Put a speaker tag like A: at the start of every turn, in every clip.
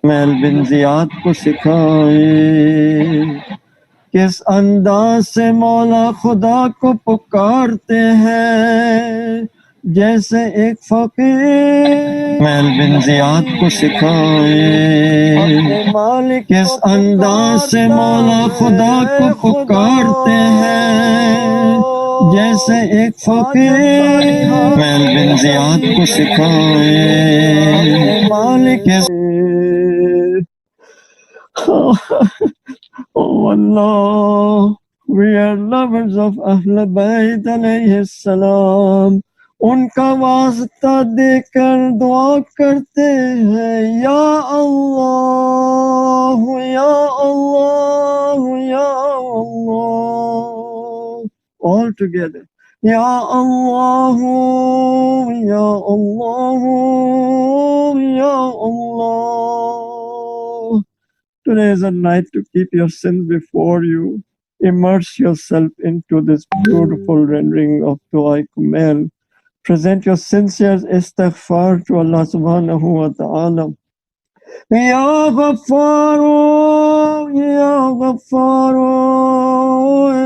A: मैल बिन जियाद को सिखाए किस अंदाज से मौला खुदा को पुकारते हैं, जैसे एक फकीर मैल बिन जियाद को सिखाए किस अंदाज से मौला खुदा को पुकारते हैं, जैसे एक फकीर मैल बिन जियाद को सिखाए किस Oh Allah, we are lovers of Ahl Bayt alayhi salam. उनका वास्ता देकर दुआ करते हैं, या अल्लाह या अल्लाह या अल्लाह, all together, या अल्लाह या अल्लाह या अल्लाह. Today is a night to keep your sins before you. Immerse yourself into this beautiful rendering of Dua Kumail. Present your sincere istighfar to Allah subhanahu wa ta'ala. Ya Ghaffaru, Ya Ghaffaru,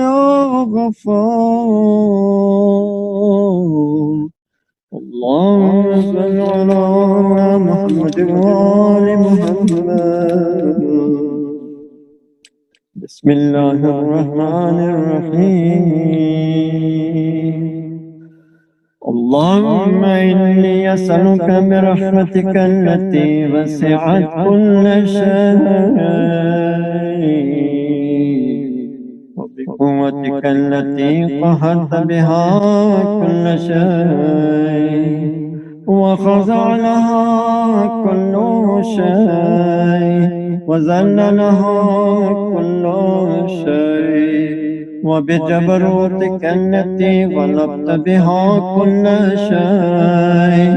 A: Ya Ghaffaru. Allahumma salli ala Muhammad wa ali Muhammad. Bismillahir Rahmanir Rahim. اللهم إني أسألك برحمتك التي وسعت كل شيء وبقوتك التي قهرت بها كل شيء وخضع لها كل شيء وذل لها كل شيء وبجبروتك التي غلبت بها كل شيء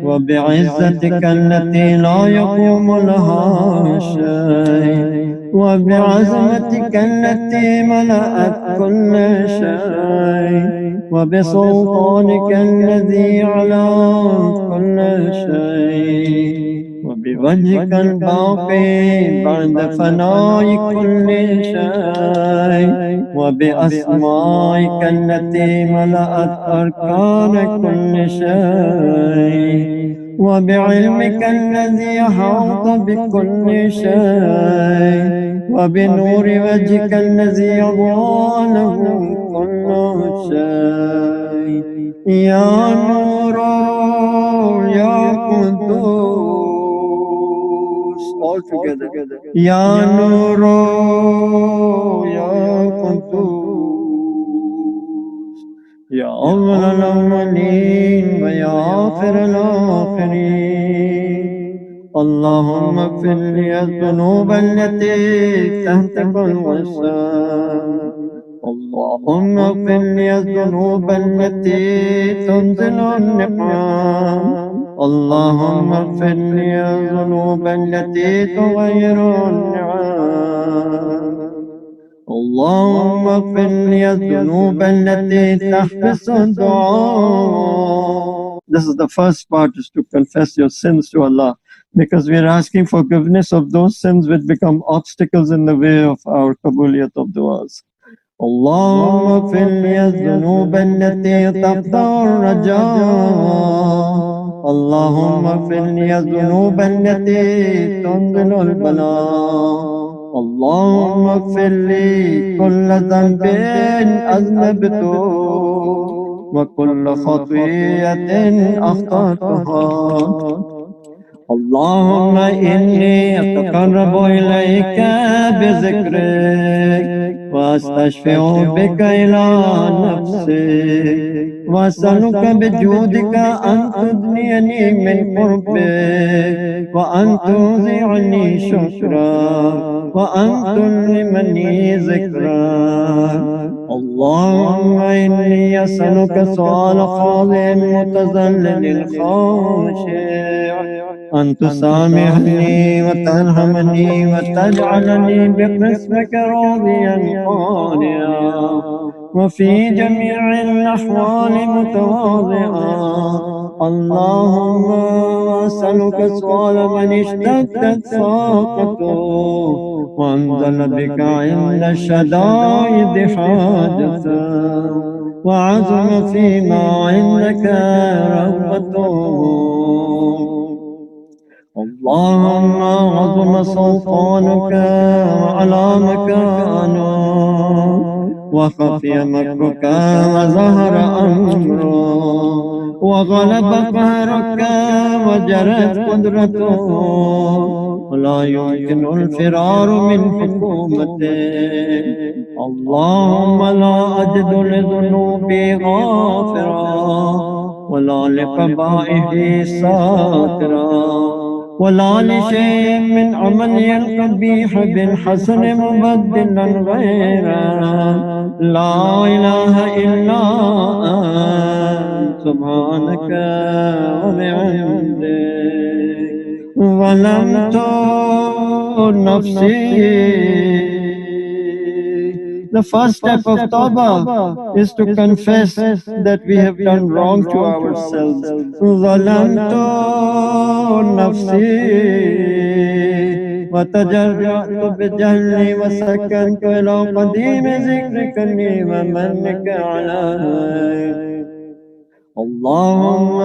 A: وبعزتك التي لا يقوم لها شيء وبعظمتك التي ملأت كل شيء وبسلطانك الذي على كل شيء وبوجهك الباقي بعد فناء كل شيء وبأسمائك التي ملأت أركان كل شيء وبعلمك الذي أحاط بكل شيء وبنور وجهك الذي أضاء له كل شيء يا نور يا قدوس all together يا نور يا قدوس يا أول الأولين ويا آخر الآخرين اللهم اغفر لي الذنوب التي تهتك الغسام اللهم اغفر لي الذنوب التي تنزل النقام اللهم اغفر لي الذنوب التي تغير النعم اللهم اغفر لي الذنوب التي تحبس الدعاء. This is the first part, is to confess your sins to Allah, because we are asking forgiveness of those sins which become obstacles in the way of our qabuliyat of du'as. اللهم اغفر لي الذنوب التي تقطع الرجاء اللهم اغفر لي الذنوب التي تنزل البلاء اللهم اغفر لي كل ذنب أذنبته وكل خطيئة أخطأتها اللهم إني أتقرب إليك بذكرك وأستشفع بك إلى نفسك وأسألك بجودك أن تدنيني من قربك وأن توزعني شكرك وأن تلهمني ذكرك اللهم إني أسألك سؤال خاضع متذلل خاشع أن تسامحني وترحمني وتجعلني بقسمك راضيا قانعا، وفي جميع الأحوال متواضعا. اللهم أسألك سؤال من اشتدت ساقته وانزل بك عند الشدائد حاجته، وعزم فيما عندك رغبته. اللهم عظم سلطانك وعلى مكانه، وخفي مكرك وظهر أمره، وغلب قهرك وجرت قدرته، ولا يمكن الفرار من حكومته. اللهم لا أجد لذنوبي غافرا، ولا لقبائحي ساترا، ولا لشيء من عملي القبيح بالحسن مبدلا غيره. لا إله إلا أنت سبحانك وبحمدك. ظلمت نفسي. The first step of Tawbah is to confess that we have done wrong to ourselves. ظلمت نفسي وتجرأت بجهلي وسكنت إلى قديم ذكرك لي ومنك علي. اللهم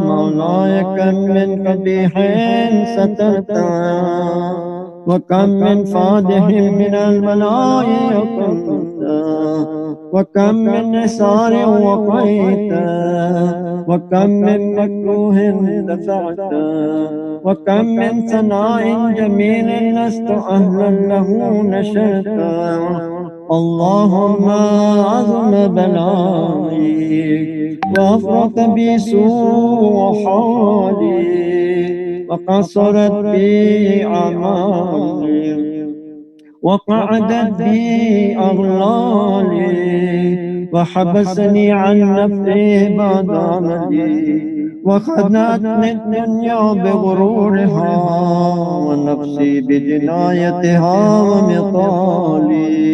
A: مولاي كم من قبيح سترتها، وكم من فادح من البلاء يقمت، وكم من نسار وقيت، وكم من مكروه دفعت، وكم من ثناء جميل لست أهلا له نشرت. اللهم عظم بلائي وأفرط بي سوء حالي، وقصرت بي أعمالي، وقعدت بي أغلالي، وحبسني عن نفعي بعد عملي، وخدعتني الدنيا بغرورها، ونفسي بجنايتها ومطالي.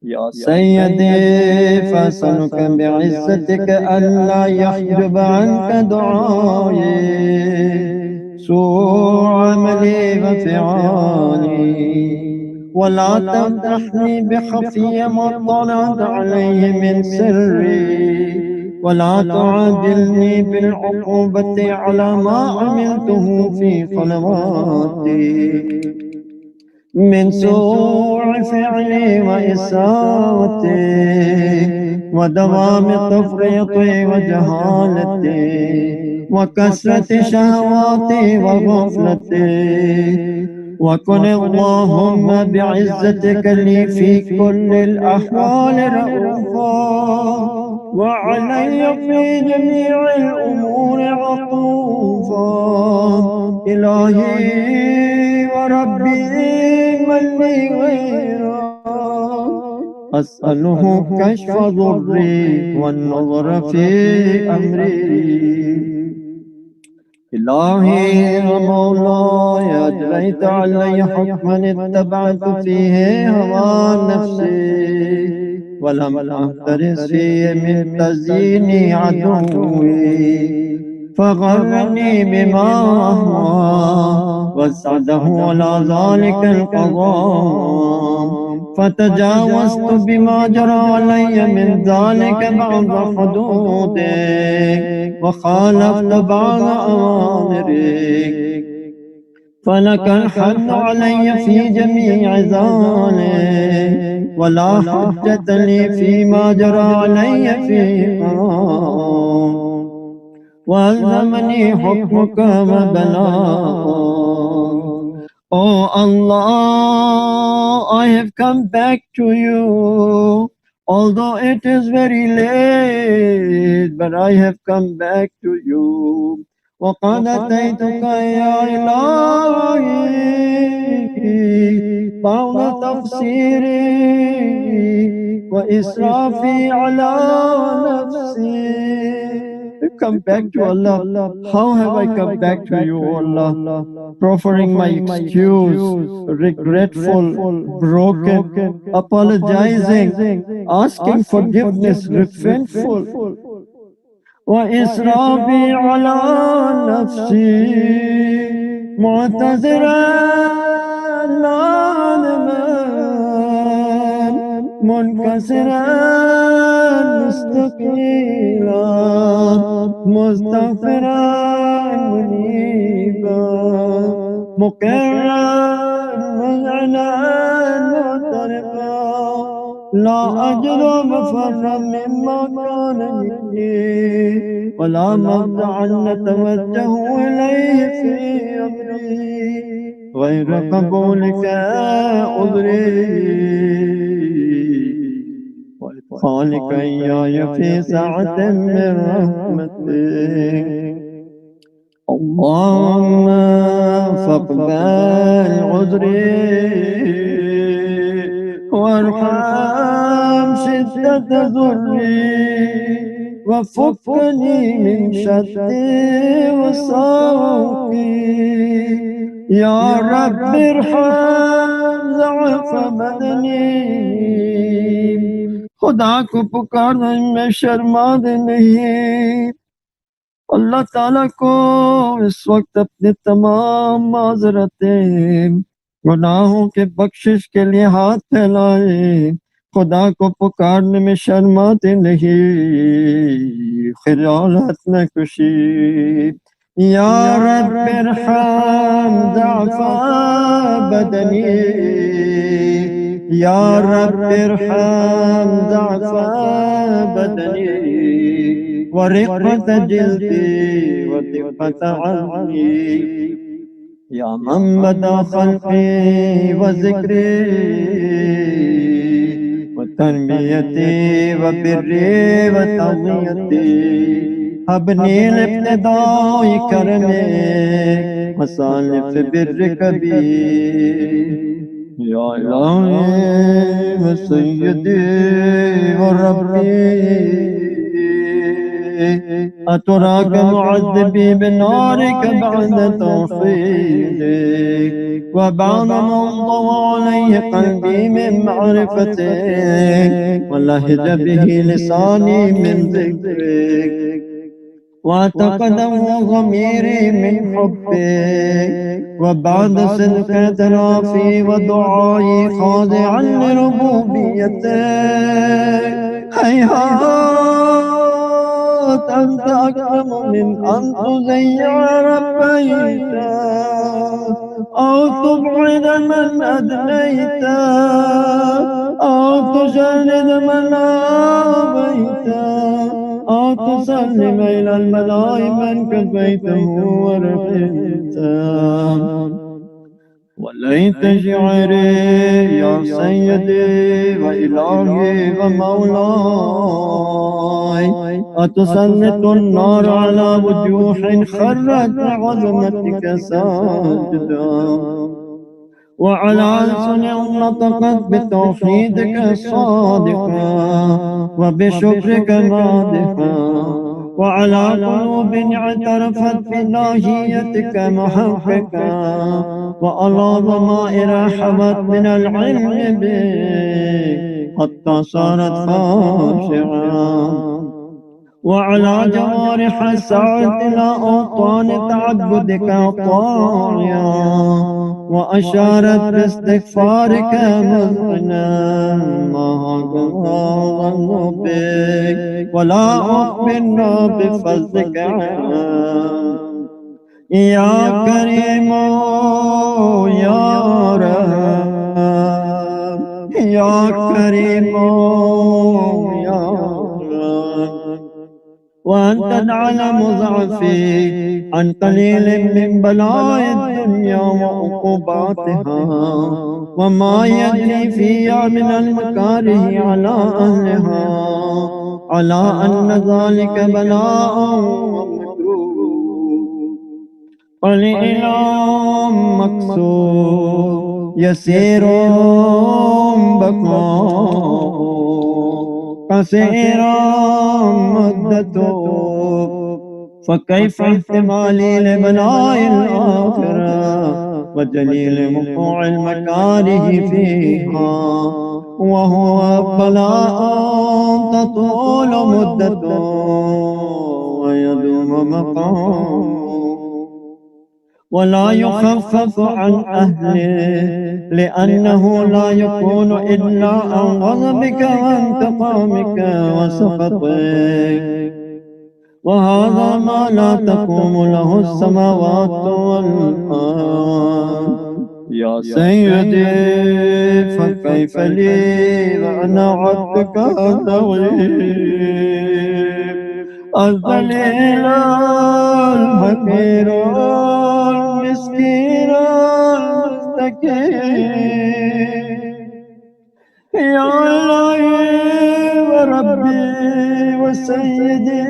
A: يا سيدي فأسألك بعزتك ألا يحجب عنك دعائي سوء عملي وفعالي، ولا تمدحني بخفي ما اطلعت عليه من سري، ولا تعادلني بالعقوبة على ما عملته في خلواتي من سوء فعلي وإساءتي، ودوام تفريطي وجهالتي، وكثرة شهواتي وغفلتي. وكن اللهم بعزتك لي في كل الأحوال رؤوفا، وعلي في جميع الأمور عطوفا. إلهي وربي من لي غيره، أسأله كشف ضري والنظر في أمري. إلهي ومولاي أجريت علي حكما اتبعت فيه هوى نفسي، ولم أحترس فيه من تزيين عدوي، فغرني بما أهوى وسعده على ذلك القضاء، فتجاوزت بما جرى علي من ذلك بعض حدودك، وخالفت بعض أوامرك، فلك الحمد علي في جميع ذلك، ولا حجة لي فيما جرى علي في حرام، وألزمني حكمك وبلاغك. Oh Allah, I have come back to you, although it is very late, but I have come back to you. وقد أتيتك يا إلهي بعد تقصيري وإسرافي على نفسي come back to Allah. How have I come back to you, O Allah? Proffering my excuse, regretful, broken, apologizing, asking forgiveness, repentful. وإسرافي على نفسي معتذرا نادما منكسرا مستقيلا مستغفرا منيبا مقرا مذعنا معترفا لا أجد مفرا مما كان مني ولا مبدعا نتوجه إليه في أمري غير قبولك أدري وإدخالك إياي في ساعة من رحمتك اللهم فاقبل عذري وارحم شدة ذري وفكني من شدي وصوتي يا رب ارحم ضعف بدني خدا کو پکارنا میں شرماندہ نہیں اللہ تعالیٰ کو اس وقت اپنے تمام معذرتیں گناہوں کے بخشش کے لیے ہاتھ پھیلائے خدا کو پکارنے میں شرماتے نہیں خجالت نہ کشی یا رب ارحم ضعف بدنی یا رب ارحم ضعف بدنی ورقة جلدي ودقة عظمي يا من بدا خلقي وذكري وتربيتي وبري وتعزيتي ابني الابتداء كرمك مصالح برك بي يا إلهي وسيدي وربي أتراك معذبي بنارك بعد توحيدك وبعد ما انطوى عليه قلبي من معرفتك ولهج به لساني من ذكرك واعتقده ضميري من حبك وبعد صدق اعترافي ودعائي خاضعا لربوبيتك هيهات أنت أكرم من أن تزيع ربيت أو تبعد من أدنيت أو تشرد من آبيت أو تسلم إلى الملاء من كفيته ورحمته وليت شعري يا سيدي وإلهي ومولاي أتسلط النار على وجوه خرت لعظمتك ساجدا وعلى ألسن نطقت بتوحيدك صادقا وبشكرك مادحا وعلى قلوب اعترفت بإلهيتك محققا وعلى ضمائر حمت من العلم بك حتى صارت خاشعا وعلى جوارح سعت إلى أوطان تعبدك طاغيا وأشارت باستغفارك مذعنا ما ظن بك ولا أخبرنا بفضلك يا كريم يا رب يا كريم يا رب وأنت تعلم ضعفي عن قليل من بلاء الدنيا وعقوباتها وما يجري فيها من المكاره على أهلها على أن ذلك بلاء والإله مقصود يسير بقاء قصير مدته فكيف احتمالي لبلاء الآخرة وجليل وقوع المكاره فيها، وهو بلاء تطول مدته ويدوم مقامه ولا يخفف عن أهله، لأنه لا يكون إلا عن غضبك وانتقامك وسخطك، وهذا ما لا تقوم له السماوات والأرض. يا سيدي فكيف لي وأنا عبدك الضعيف الذليل الحقير المسكين المستكين. يا إلهي وربي وسيدي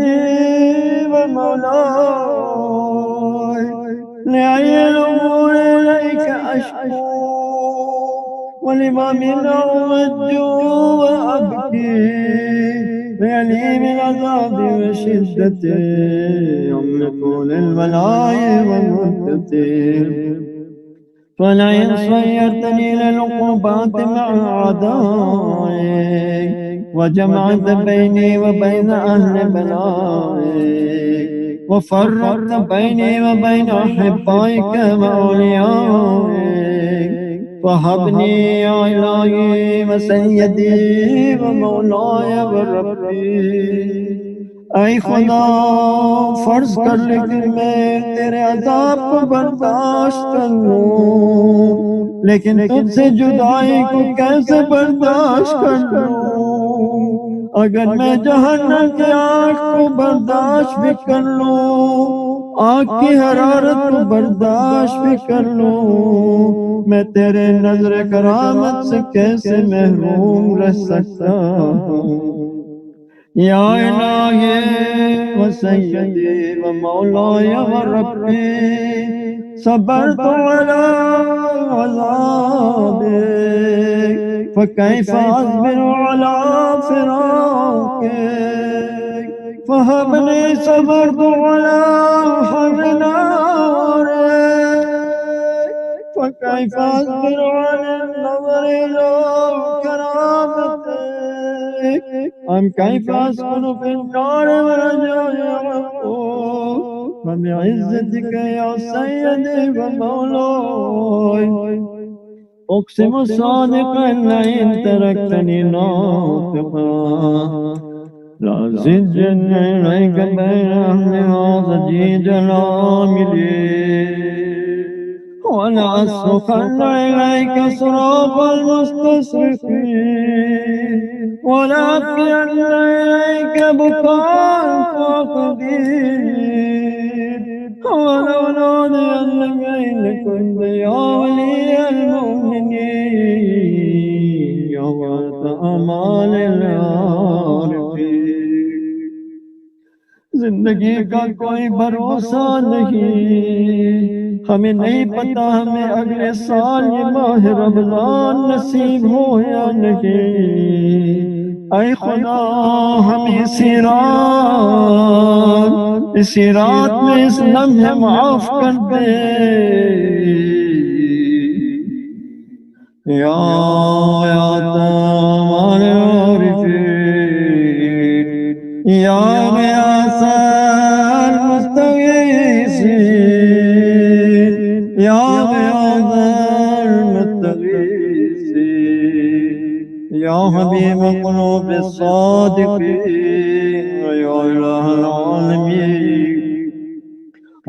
A: ومولاي، لأي الأمور إليك أشكو ولما من أود وأبكي، ليلي من عذاب وشدتي يوم طول البلاء ومدتي. فلئن صيرتني للعقوبات مع أعدائي وجمعت بيني وبين أهل بلائي وفرقت بيني وبين أحبائك وأوليائك، فهبني يا إلهي وسيدي ومولاي وربي. ऐ खुदा फर्ज कर ले कि मैं तेरे अज़ाब को बर्दाश्त कर लूं, लेकिन तुझसे जुदाई को कैसे बर्दाश्त कर लूं। अगर मैं जहन्नम की आग को बर्दाश्त भी कर लूं, आग की हरारत को बर्दाश्त भी कर लूं, मैं तेरे नजर करामत से कैसे महरूम रह सकता हूँ। या इलाही व सय्यदी व मौलाय व रब्बी, सबरतु अला अज़ाबिक फकैफ अस्बिरु अला फिराक़िक, फहबनी सबरतु अला हर्रि नारिक फकैफ अस्बिरु अला नज़रि इला करामतिक। أم كيف أسكن في النار ورجاء العفو، فبعزتك يا سيدي ومولاي أقسم صادقا لئن تركتني ناطقا لأزجن إليك بين أهلها ضجيج العاملين، ولأصرخن إليك صراخ المستصرخين، ولأبكين إليك بكاء الفاقدين، ولأنادينك إن كنت يا ولي المؤمنين يا وقت أمال العارفين। जिंदगी का कोई भरोसा नहीं, हमें नहीं पता हमें अगले साल ये माह रमज़ान नसीब हो या नहीं। ऐ खुदा हमें इसी रात में इस लम्हे माफ कर दे। या तमाम आरिफीन, या गयासल मुस्तगीसीन, या गयासल मुस्तगीसीन, या हबीब क़ुलूब सादिक़ीन, या इलाहल आलमीन।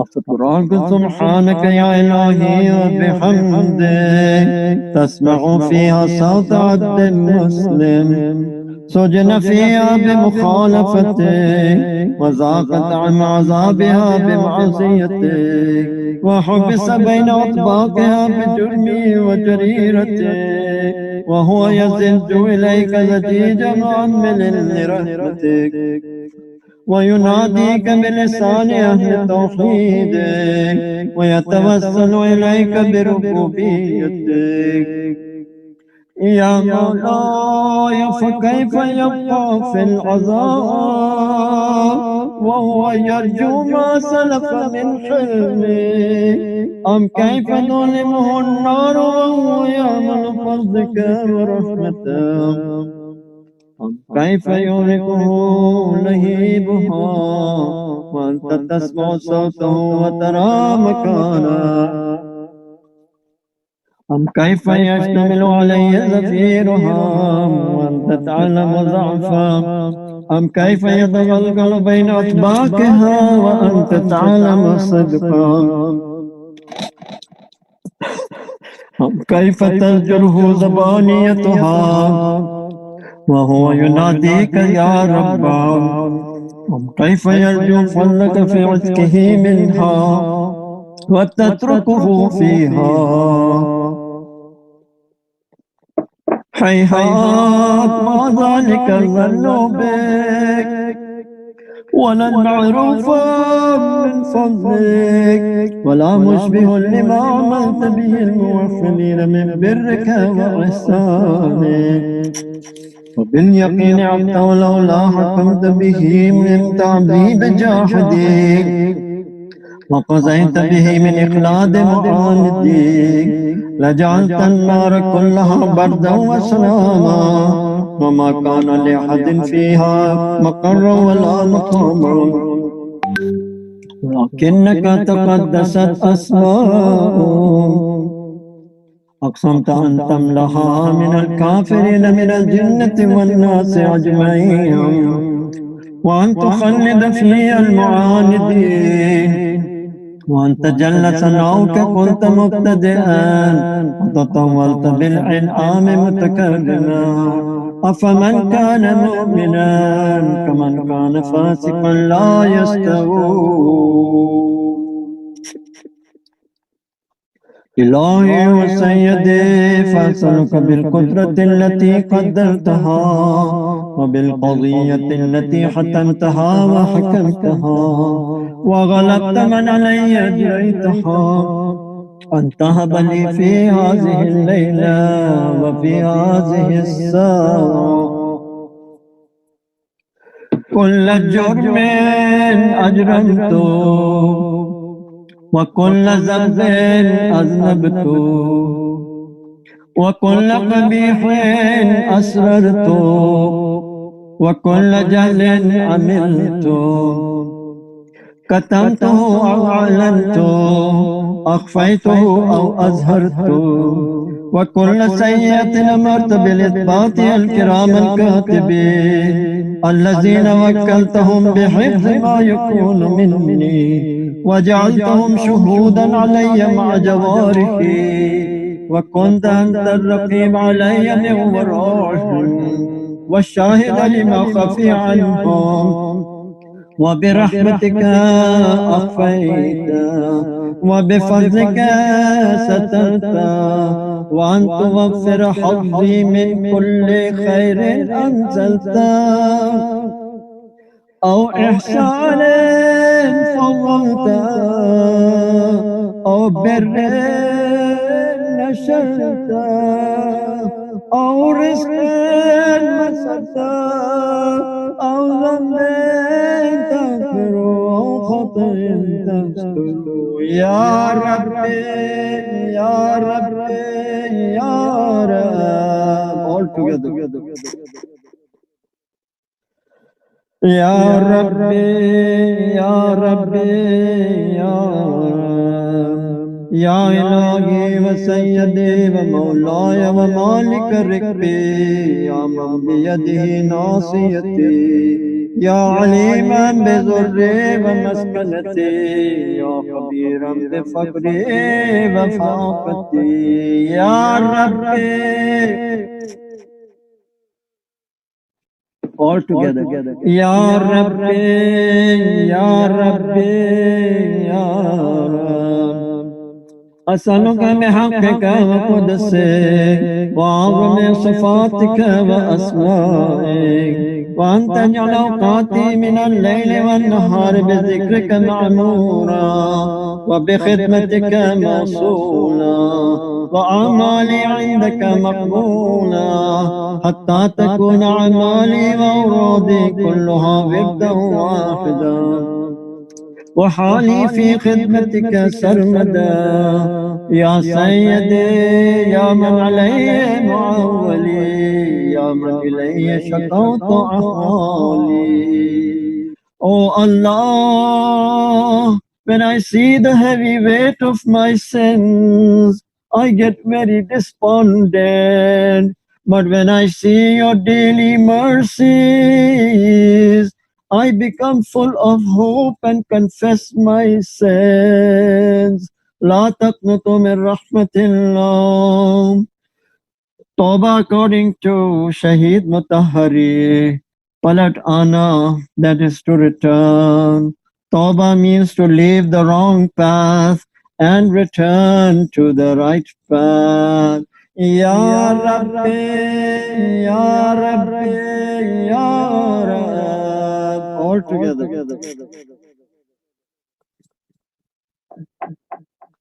A: After Quran, سبحانك يا إلهي وبحمدك تسمع فيها صوت عبد مسلم سجن فيها بمخالفتك وذاقت عن عذابها بمعصيتك وحبس بين أطباقها بجرمه وجريرتك وهو يزج إليك زجيجا معمل لرحمتك ويناديك بلسان أهل توحيدك ويتوسل إليك بربوبيتك. يا مولاي فكيف يبقى في العذاب وهو يرجو ما سلف من حلمه أم كيف تظلمه النار وهو يأمل فضلك ورحمته أم كيف يهلكه لهيبها وأنت تسمع صوته وترى مكانه أم كيف يشتمل علي زفيرها وأنت تعلم ضعفا أم كيف يتغلغل بين أطباقها وأنت تعلم صدقا أم كيف تزجره زبانيتها وهو يناديك يا رب أم كيف يرجو فضلك في عتقه منها وتتركه فيها هيهات ما ذلك الظن بك ولا المعروف من فضلك ولا مشبه لما عملت به الموفلين من برك وإحسانك وباليقين عبت ولولا حكمت به من تعذيب جاحدك وقضيت به من إخلاد معاندك لجعلت النار كلها بردا وسلاما وما كان لأحد فيها مقر ولا مقام لكنك تقدست أسماء أقسمت أن تملها من الكافرين من الجنة والناس أجمعين وأن تخلد في المعاندين وأنت جل ثناؤك قلت مبتدئا وتطولت بالإنعام متكرما أفمن كان مؤمنا كمن كان فاسقا لا يستوون إلهي وسيدي فأسألك بالقدرة التي قدرتها وبالقضية التي حتمتها وحكمتها وغلبت من علي أجريتها أن تهب لي في هذه الليلة وفي هذه الساعة كل جرم أجرمته وكل ذنب أذنبت وكل قبيح أسررت وكل جهل عملت كتمته أو أعلنته أخفيته أو أظهرت وكل سيئة أمرت بالإثبات الكرام الكاتبين الذين وكلتهم بحفظ ما يكون مني وجعلتهم شهودا علي مع جوارحي وكنت أنت الرقيب علي من ورائهم والشاهد لما خفي عنهم وبرحمتك أخفيت وبفضلك سترت وأن توفر حظي من كل خير أنزلت أو إحسان فضلت أو بر نشرت أو رزق مسرت أو ذنب تغفر أو خطأ تستر يا ربي يا ربي يا رب all together يا ربي يا ربي يا رب يا إلهي وسيدي ومولاي ومالك ركبي يا من بيده ناصيتي يا عليما بذري ومسكنتي يا خبيرا بفقري وفاقتي يا ربي all together يا ربي يا ربي يا رب أسألك بحقك وقدسك وعظم صفاتك وأسمائك وأن تجعل أوقاتي من الليل والنهار بذكرك معمورا وبخدمتك موصولا وأعمالي عندك مقبولة حتى تكون أعمالي وأورادي كلها وردا واحدا وحالي في خدمتك سرمدا يا سيدي يا من علي معولي يا من إلي شكوت أحوالي. Oh Allah, when I see the heavy weight of my sins, I get very despondent. But when I see your daily mercies, I become full of hope and confess my sins. لا تقنطوا من رحمة الله. Tawbah according to Shaheed Mutahari, Palat Ana, that is to return. Tawbah means to leave the wrong path and return to the right path. Ya Rabbi, Ya Rabbi, Ya Rabbi. All together.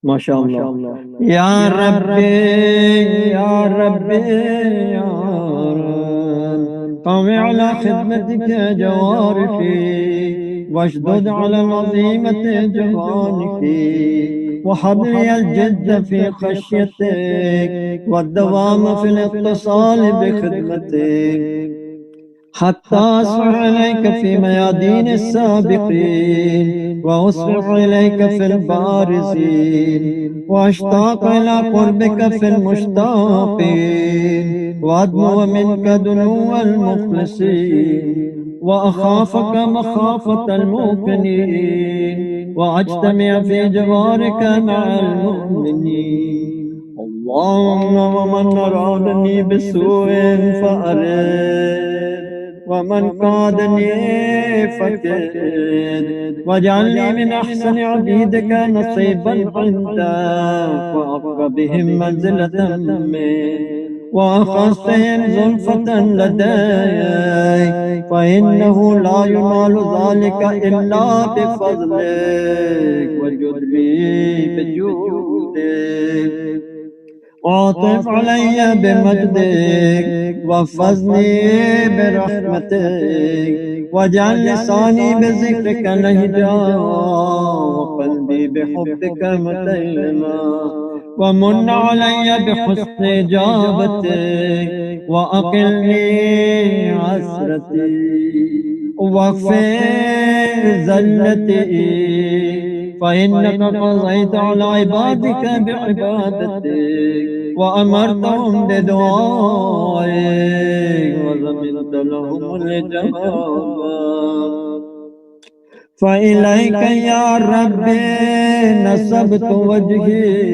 A: MashaAllah. Ya Rabbi, Ya Rabbi, Ya Rabbi. قوي على خدمتك جوارحي واشدد على العظيمة جوانحي وحبلي الجد في خشيتك والدوام في الاتصال بخدمتك حتى أسرع إليك في ميادين السابقين وأسرع إليك في البارزين وأشتاق إلى قربك في المشتاقين وأدنو منك دنو المخلصين وأخافك مخافة الموقنين وأجتمع في جوارك مع المؤمنين. اللهم ومن أرادني بسوء فأرد ومن قادني فكد واجعلني من أحسن عبيدك نصيبا عندك وأقربهم منزلة منك وأخصهم زلفة لديك فإنه لا ينال ذلك إلا بفضلك وجدلي بجودك. عاطف علي بمجدك واحفظني برحمتك واجعل لساني بذكرك لهجا وقلبي بحبك متيما ومن علي بحسن إجابتك وأقلني عسرتي واغفر زلتي فإنك قضيت على عبادك بعبادتك وأمرتهم بدعائك وضمنت لهم الإجابة. فإليك يا ربي نسبت وجهي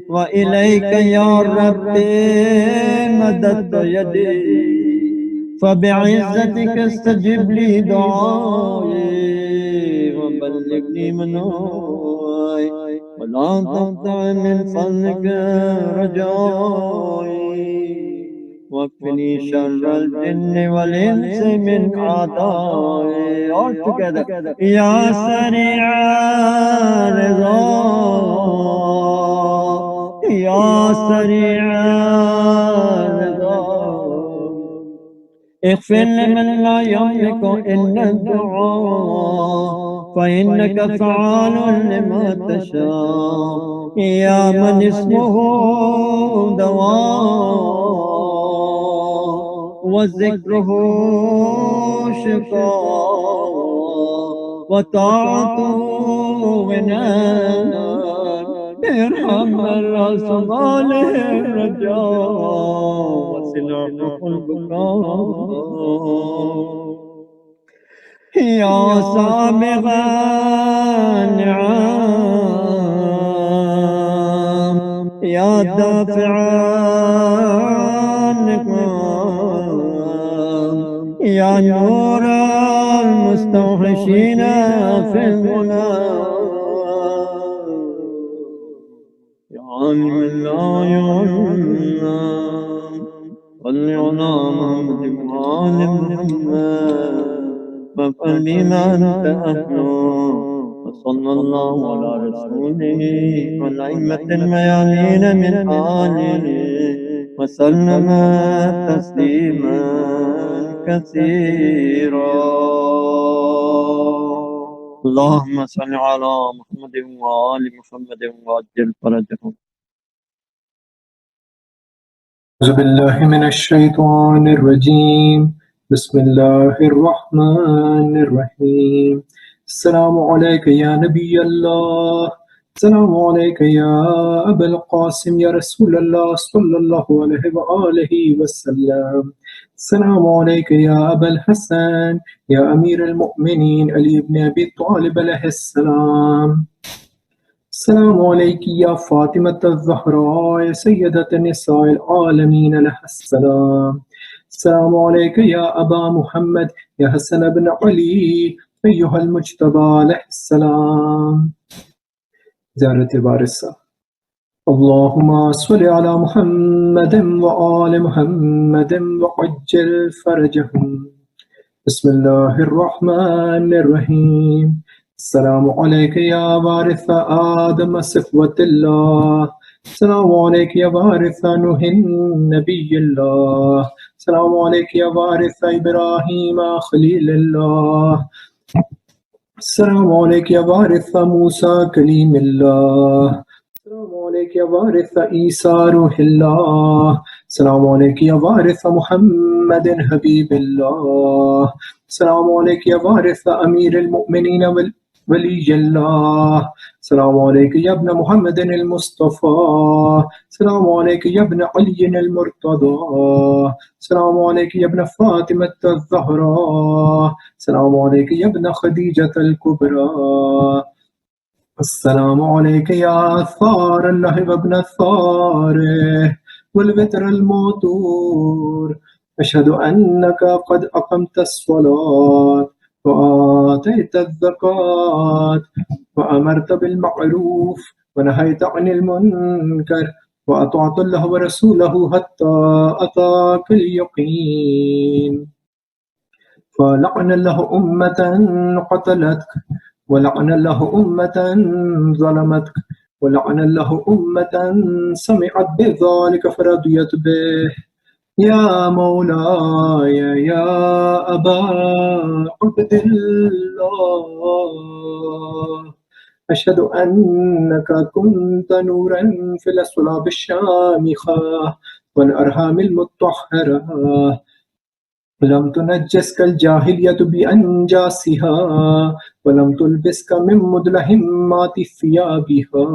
A: وإليك يا ربي مددت يدي فبعزتك استجب لي دعائي وبلغني مناي ولا تقطع من فضلك رجائي واكفني شر الجن والإنس من أعدائي. All together. يا سريع الرضا يا سريع الرضا اغفر لمن لا يملك إلا الدعاء فإنك فعال لما تشاء يا من اسمه دواء وذكره شفاء وطاعته غنى ارحم الراس صالح الرجاء وسلاحه البكاء يا سابغ النعم يا دافع النقام يا نور المستوحشين في المنام يا عالم لا يعلم صل على محمد وآل محمد وافعل بما أنت أهله وصلى الله على رسوله والأئمة الميامين من آله وسلم تسليما كثيرا. اللهم صل على محمد وآل محمد وعجل فرجهم.
B: أعوذ بالله من الشيطان الرجيم. بسم الله الرحمن الرحيم. السلام عليك يا نبي الله. السلام عليك يا أبا القاسم يا رسول الله صلى الله عليه وآله وسلم. السلام عليك يا أبا الحسن يا أمير المؤمنين علي بن أبي طالب عليه السلام. السلام عليك يا فاطمة الزهراء سيدة نساء العالمين لها السلام. السلام عليك يا أبا محمد يا حسن بن علي أيها المجتبى له السلام. زيارة بارسة. اللهم صل على محمد وآل محمد وعجل فرجهم. بسم الله الرحمن الرحيم. السلام عليك يا وارث آدم صفوة الله. السلام عليك يا وارث نوح نبي الله. السلام عليك يا وارث إبراهيم خليل الله. السلام عليك يا وارث موسى كليم الله. السلام عليك يا وارث عيسى روح الله. السلام عليك يا وارث محمد حبيب الله. السلام عليك يا وارث أمير المؤمنين ولي الله. السلام عليك يا ابن محمد المصطفى. السلام عليك يا ابن علي المرتضى. السلام عليك يا ابن فاطمة الزهراء. السلام عليك يا ابن خديجة الكبرى. السلام عليك يا ثار الله وابن الثاره والبتر الموتور. أشهد أنك قد أقمت الصلاة وآتيت الزكاة وأمرت بالمعروف ونهيت عن المنكر وأطعت الله ورسوله حتى أتاك اليقين. فلعن الله أمة قتلتك ولعن الله أمة ظلمتك ولعن الله أمة سمعت بذلك فرضيت به. يا مولاي يا أبا عبد الله أشهد أنك كنت نورا في الأصلاب الشامخة والأرحام المطهرة. لم تنجسك الجاهلية بأنجاسها ولم تلبسك من مدلهمات ثيابها.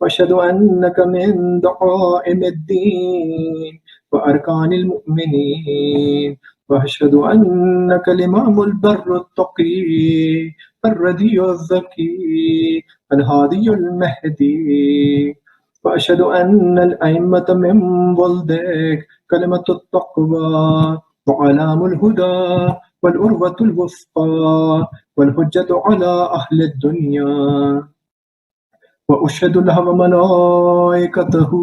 B: وأشهد أنك من دعائم الدين وأركان المؤمنين. وأشهد أنك الإمام البر التقي الردي الذكي الهادي المهدي. وأشهد أن الأئمة من ولدك كلمة التقوى وعلام الهدى والأروة الوثقى والحجة على أهل الدنيا. وأشهد الله وملائكته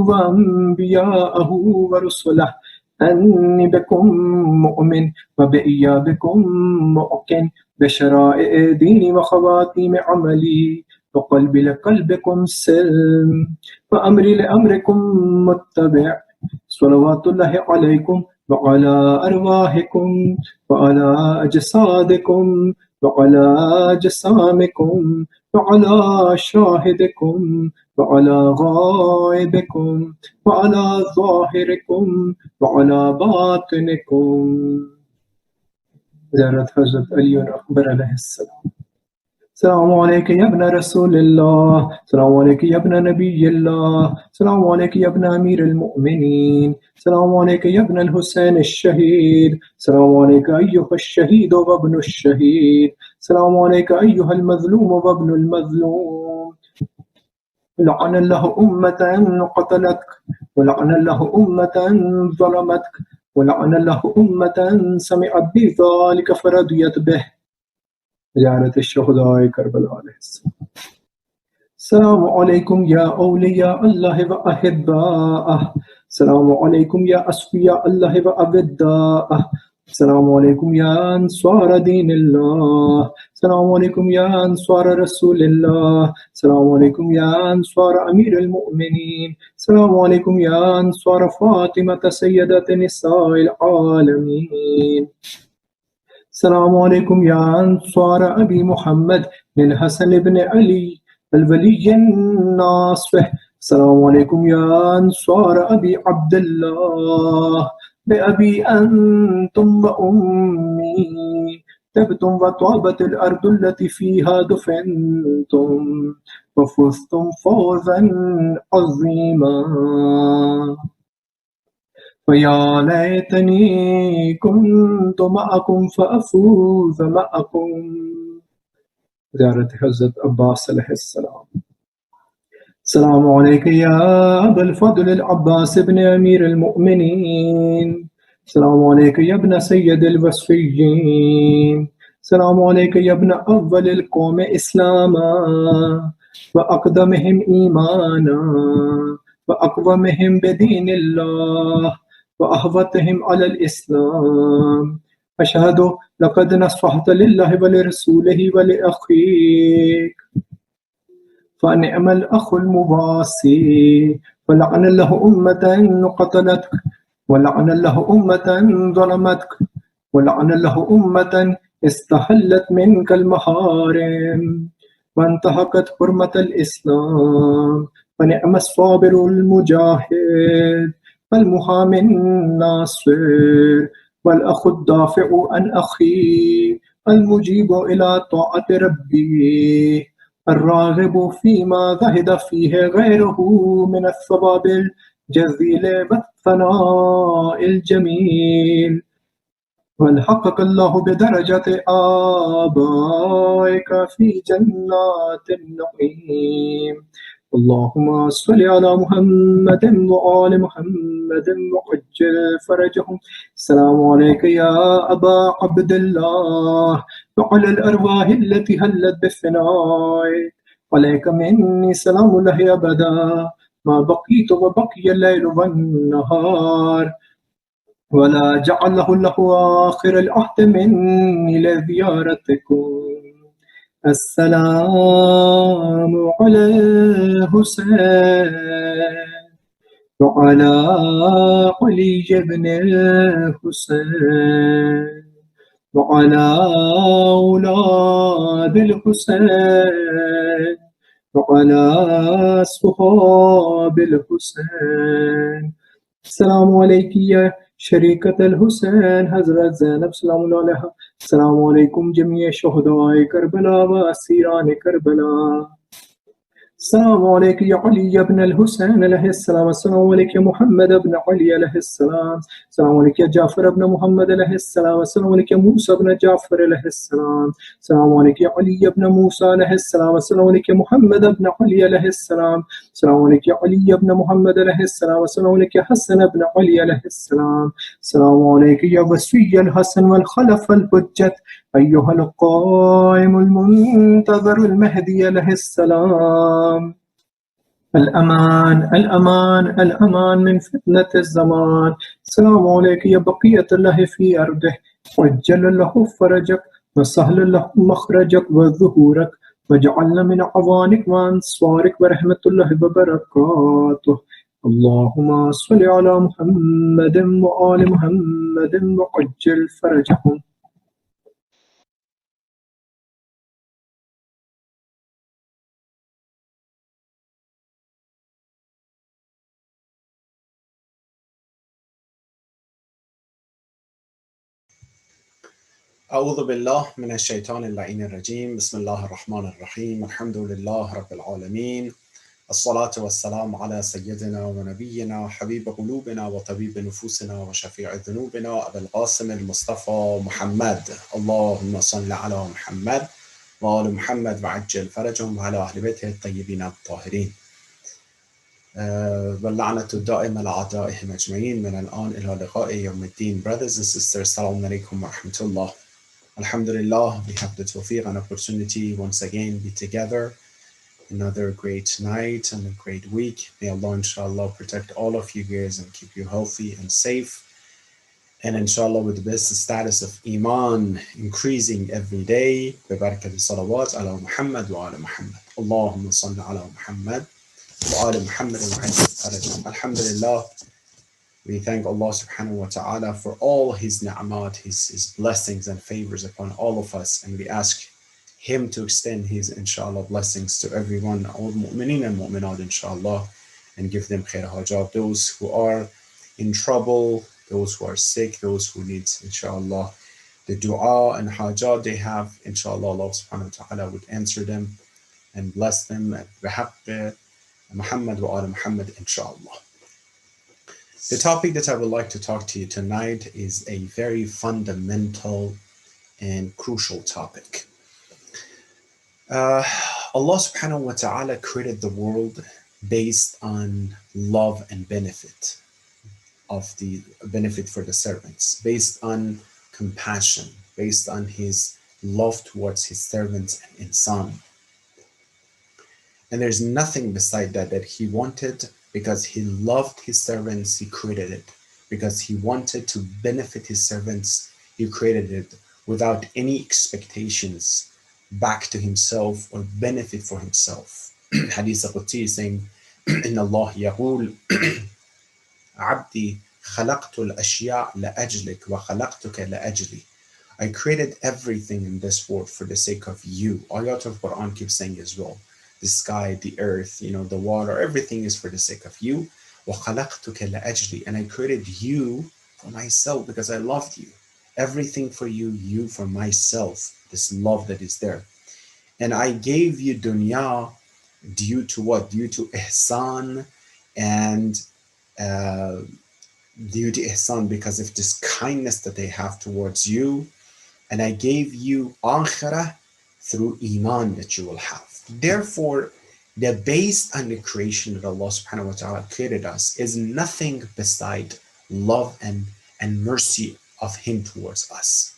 B: وأنبياءه ورسله أني بكم مؤمن وبإيابكم مؤمن بشرائع ديني وخواتيم عملي وقلبي لقلبكم سلم وأمري لأمركم متبع. صلوات الله عليكم وعلى أرواحكم وعلى أجسادكم وعلى أجسامكم وعلى شاهدكم وعلى غائبكم وعلى ظاهركم وعلى باطنكم. زيارة حضرت علي الأكبر عليه السلام. السلام عليك يا ابن رسول الله. السلام عليك يا ابن نبي الله. السلام عليك يا ابن أمير المؤمنين. السلام عليك يا ابن الحسين الشهيد. السلام عليك أيها الشهيد وابن الشهيد. السلام عليك أيها المظلوم وابن المظلوم. لعن الله أمة قتلتك ولعن الله أمة ظلمتك ولعن الله أمة سمعت بذلك فرضيت به. زيارة الشهداء كربلاء عليه السلام. السلام عليكم يا أولياء الله وأحباءه. السلام عليكم يا أصفياء الله وأوداءه. السلام عليكم يا أنصار دين الله. السلام عليكم يا أنصار رسول الله. السلام عليكم يا أنصار أمير المؤمنين. السلام عليكم يا أنصار فاطمة سيدة نساء العالمين. السلام عليكم يا أنصار أبي محمد بن حسن بن علي الولي الناصح. السلام عليكم يا أنصار أبي عبد الله بأبي أنتم وأمي. تبتم وطابت الأرض التي فيها دفنتم وفزتم فوزا عظيما. ويا ليتني كنت معكم فأفوز معكم. زيارة حضرة عباس عليه السلام. السلام عليك يا أبا الفضل العباس بن أمير المؤمنين. السلام عليك يا ابن سيد الوصفيين. السلام عليك يا ابن أول القوم إسلاما وأقدمهم إيمانا وأقومهم بدين الله وأهوتهم على الإسلام. أشهد لقد نصحت لله ولرسوله ولأخيك فنعم الأخ المباسي. ولعن الله أمة قتلتك ولعن الله أمة ظلمتك ولعن الله أمة استحلت منك المحارم وانتهكت حرمة الإسلام. ونعم الصابر المجاهد والمحامي الناصر والأخ الدافع عن أخيه المجيب إلى طاعة ربه الراغب فيما زهد فيه غيره من الثواب الجزيل والثناء الجميل. والحقق الله بدرجة آبائك في جنات النعيم. اللهم صل على محمد وآل محمد وعجل فرجهم. السلام عليك يا أبا عبد الله وعلى الأرواح التي هلت بالثناء. عليك مني سلام الله أبدا ما بقيت وبقي الليل والنهار ولا جعله له آخر العهد مني لزيارتكم. السلام على الحسين وعلى علي بن الحسين وعلى أولاد الحسين وعلى صحاب الحسين. السلام عليك يا شريكة الحسين حضرت زينب سلام الله عليها. السلام عليكم جميع شهداء كربلاء وأسيران كربلاء. السلام عليك يا علي بن الحسين عليه السلام. السلام عليك يا محمد بن علي عليه السلام. السلام عليك يا جعفر بن محمد عليه السلام. السلام عليك يا موسى بن جعفر عليه السلام. السلام عليك يا علي بن موسى عليه السلام. السلام عليك يا محمد بن علي عليه السلام. السلام عليك يا علي بن محمد عليه السلام. السلام عليك يا حسن بن علي عليه السلام. السلام عليك يا وصي الحسن والخلف الحجة أيها القائم المنتظر المهدي عليه السلام. الأمان الأمان الأمان من فتنة الزمان. السلام عليك يا بقية الله في أرضه وجل له فرجك وسهل له مخرجك وظهورك وجعلنا من عوانك وأنصارك ورحمة الله وبركاته. اللهم صل على محمد وآل محمد وعجل فرجهم.
C: أعوذ بالله من الشيطان اللعين الرجيم. بسم الله الرحمن الرحيم. الحمد لله رب العالمين. الصلاة والسلام على سيدنا ونبينا حبيب قلوبنا وطبيب نفوسنا وشفيع ذنوبنا أبي القاسم المصطفى محمد. اللهم صل على محمد وآل محمد وعجل فرجهم وعلى أهل بيته الطيبين الطاهرين واللعنة الدائمة لأعدائهم أجمعين من الآن إلى لقاء يوم الدين. Brothers and sisters, السلام عليكم ورحمة الله. Alhamdulillah, we have the tawfiq and opportunity once again be together. Another great night and a great week. May Allah inshallah protect all of you guys and keep you healthy and safe. And inshallah, with this status of Iman increasing every day, ببركة الصلوات على محمد وعلى محمد. اللهم صل على محمد وعلى محمد وعلى Alhamdulillah, we thank Allah subhanahu wa ta'ala for all His ni'mat, his blessings and favors upon all of us. And we ask Him to extend His, inshallah, blessings to everyone, all mu'mineen and mu'minat, inshallah, and give them khair hajat, those who are in trouble, those who are sick, those who need, inshallah, the dua and hajat they have, inshallah, Allah subhanahu wa ta'ala would answer them and bless them at bihaqq Muhammad wa ala Muhammad, inshallah. The topic that I would like to talk to you tonight is a very fundamental and crucial topic. Allah subhanahu wa ta'ala created the world based on love and benefit of the benefit for the servants, based on compassion, based on His love towards His servants and insan. And there's nothing beside that He wanted. Because He loved His servants, He created it. Because He wanted to benefit His servants, He created it without any expectations back to Himself or benefit for Himself. Hadith Qudsi is saying, إن الله يقول عبدي خلقت الأشياء لأجلك وخلقتك لأجلي. I created everything in this world for the sake of you. Ayat of Quran keeps saying as well. The sky, the earth, the water, everything is for the sake of you. وَخَلَقْتُكَ لَأَجْلِي. And I created you for myself because I loved you. Everything for you, you for myself. This love that is there. And I gave you dunya due to what? Due to ihsan and due to ihsan because of this kindness that they have towards you. And I gave you akhirah through iman that you will have. Therefore, the base on the creation that Allah subhanahu wa ta'ala created us is nothing beside love and mercy of Him towards us.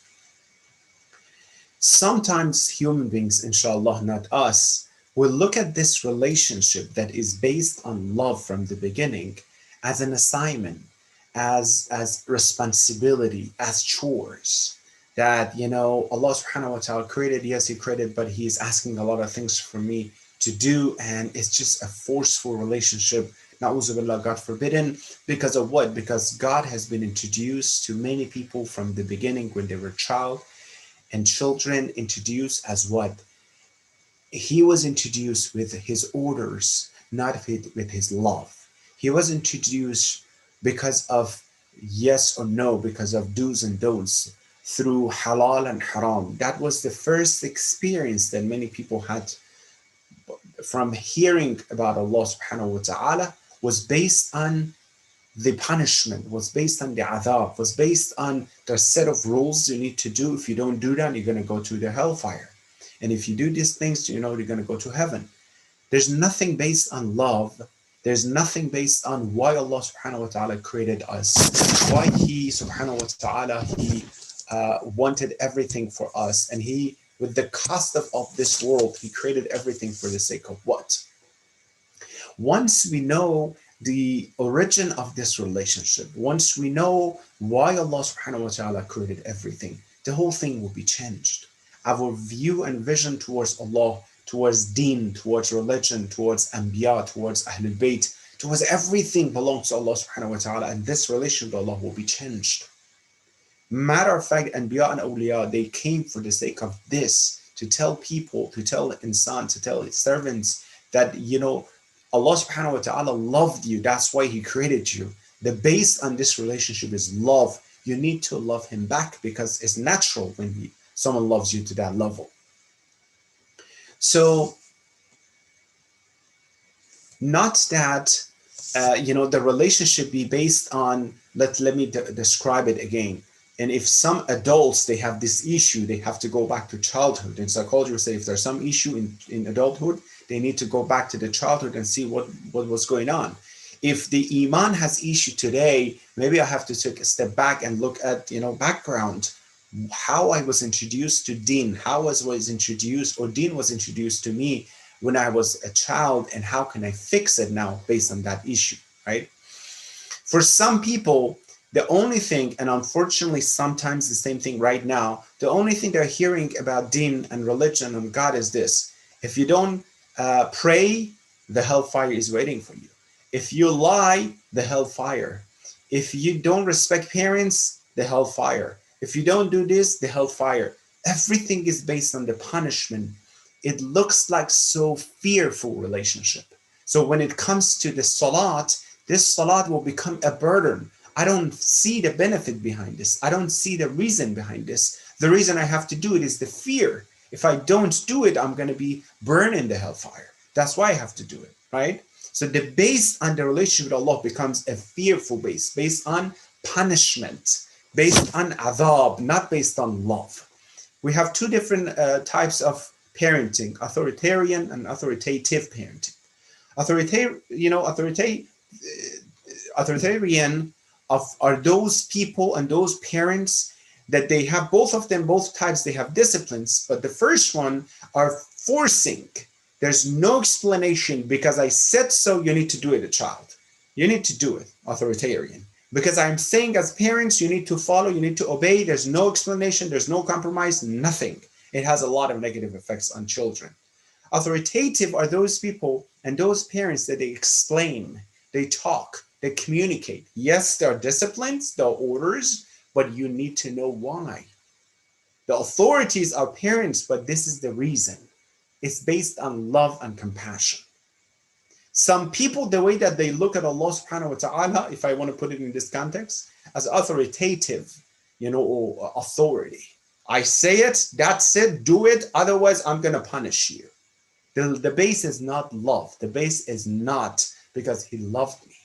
C: Sometimes human beings, inshallah, not us, will look at this relationship that is based on love from the beginning as an assignment, as responsibility, as chores. That, Allah subhanahu wa ta'ala created, yes, He created, but He is asking a lot of things from me to do, and it's just a forceful relationship, na'uzubillah, God forbidden, because of what? Because God has been introduced to many people from the beginning when they were child, and children introduced as what? He was introduced with His orders, not with His love. He was introduced because of yes or no, because of do's and don'ts, through halal and haram. That was the first experience that many people had from hearing about Allah subhanahu wa ta'ala, was based on the punishment, was based on the adhab, was based on the set of rules you need to do. If you don't do that, you're going to go to the hellfire. And if you do these things, you're going to go to heaven. There's nothing based on love. There's nothing based on why Allah subhanahu wa ta'ala created us, why He subhanahu wa ta'ala, He wanted everything for us, and He, with the cost of this world, He created everything for the sake of what? Once we know the origin of this relationship, once we know why Allah subhanahu wa ta'ala created everything, the whole thing will be changed. Our view and vision towards Allah, towards deen, towards religion, towards anbiya, towards Ahlul Bayt, towards everything belongs to Allah subhanahu wa ta'ala, and this relation to Allah will be changed. Matter of fact, Anbiya and Awliya, they came for the sake of this, to tell people, to tell insan, to tell His servants that, Allah subhanahu wa ta'ala loved you. That's why He created you. The base on this relationship is love. You need to love Him back because it's natural when someone loves you to that level. So, not that, the relationship be based on, let me describe it again. And if some adults, they have this issue, they have to go back to childhood. And psychology will say if there's some issue in adulthood, they need to go back to the childhood and see what was going on. If the iman has issue today, maybe I have to take a step back and look at, background, how I was introduced to deen, how was introduced, or deen was introduced to me when I was a child, and how can I fix it now based on that issue, right? For some people, The only thing, and unfortunately sometimes the same thing right now, the only thing they're hearing about deen and religion and God is this: if you don't pray, the hellfire is waiting for you. If you lie, the hellfire. If you don't respect parents, the hellfire. If you don't do this, the hellfire. Everything is based on the punishment. It looks like so fearful relationship. So when it comes to the salat, this salat will become a burden. I don't see the benefit behind this. I don't see the reason behind this. The reason I have to do it is the fear. If I don't do it, I'm going to be burned in the hellfire. That's why I have to do it, right? So the base on the relationship with Allah becomes a fearful base, based on punishment, based on adab, not based on love. We have two different types of parenting: authoritarian and authoritative parenting. Authoritarian are those people and those parents that they have, both of them, both types, they have disciplines, but the first one are forcing. There's no explanation. Because I said so, you need to do it, a child. You need to do it, authoritarian. Because I'm saying as parents, you need to follow, you need to obey. There's no explanation, there's no compromise, nothing. It has a lot of negative effects on children. Authoritative are those people and those parents that they explain, they talk, they communicate. Yes, there are disciplines, there are orders, but you need to know why. The authorities are parents, but this is the reason. It's based on love and compassion. Some people, the way that they look at Allah subhanahu wa ta'ala, if I want to put it in this context, as authoritative, or authority. I say it, that's it, do it, otherwise I'm going to punish you. The base is not love. The base is not because he loved me.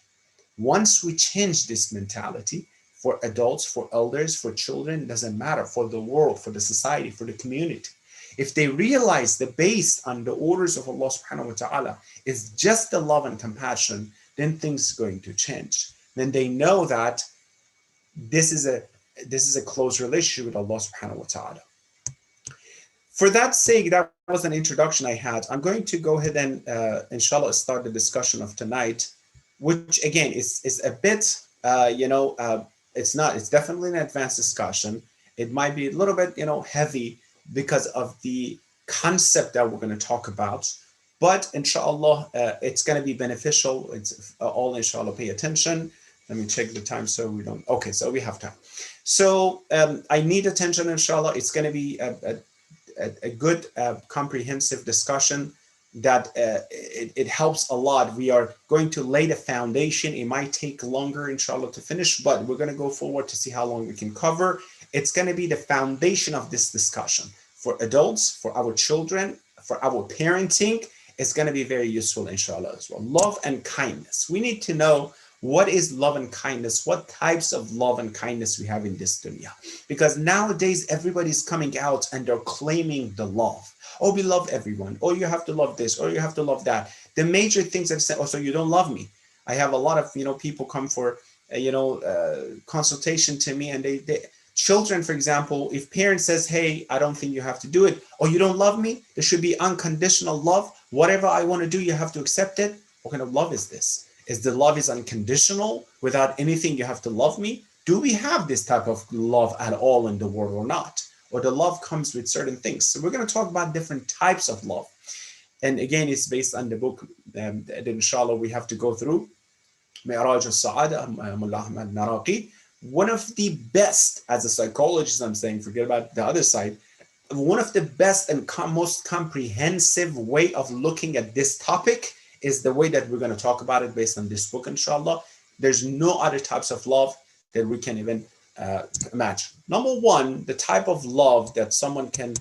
C: Once we change this mentality, for adults, for elders, for children, it doesn't matter, for the world, for the society, for the community. If they realize the base on the orders of Allah subhanahu wa ta'ala is just the love and compassion, then things are going to change. Then they know that this is a close relationship with Allah subhanahu wa ta'ala. For that sake, that was an introduction I had. I'm going to go ahead and inshallah start the discussion of tonight, which again is a bit, it's definitely an advanced discussion. It might be a little bit, heavy because of the concept that we're going to talk about, but inshallah, it's going to be beneficial. It's all inshallah, pay attention. Let me check the time so we don't, okay, so we have time. So I need attention, inshallah. It's going to be a good comprehensive discussion that it helps a lot. We are going to lay the foundation. It might take longer, inshallah, to finish, but we're going to go forward to see how long we can cover. It's going to be the foundation of this discussion for adults, for our children, for our parenting. It's going to be very useful, inshallah, as well. Love and kindness. We need to know what is love and kindness, what types of love and kindness we have in this dunya. Because nowadays, everybody's coming out and they're claiming the love. Oh, we love everyone. Oh, you have to love this, or you have to love that. The major things I've said, oh, so you don't love me. I have a lot of, people come for, consultation to me, and they children, for example, if parents says, hey, I don't think you have to do it, or you don't love me, there should be unconditional love. Whatever I want to do, you have to accept it. What kind of love is this? Is the love is unconditional? Without anything, you have to love me? Do we have this type of love at all in the world or not? Or the love comes with certain things? So we're going to talk about different types of love. And again, it's based on the book that inshallah we have to go through. Mi'raj al-Sa'ada, Mullah Ahmad Naraqi. One of the best, as a psychologist, I'm saying, forget about the other side, one of the best and most comprehensive way of looking at this topic is the way that we're going to talk about it based on this book, inshallah. There's no other types of love that we can even imagine. Number one, the type of love that someone can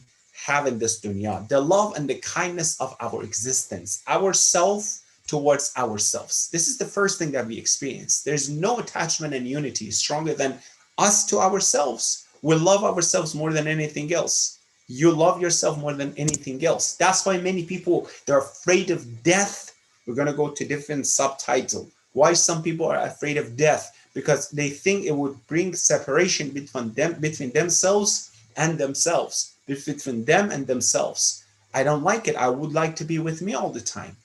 C: have in this dunya, the love and the kindness of our existence, ourself towards ourselves. This is the first thing that we experience. There's no attachment and unity stronger than us to ourselves. We love ourselves more than anything else. You love yourself more than anything else. That's why many people, they're afraid of death. We're going to go to different subtitle. Why some people are afraid of death? Because they think it would bring separation between themselves and themselves, between them and themselves. I don't like it. I would like to be with me all the time.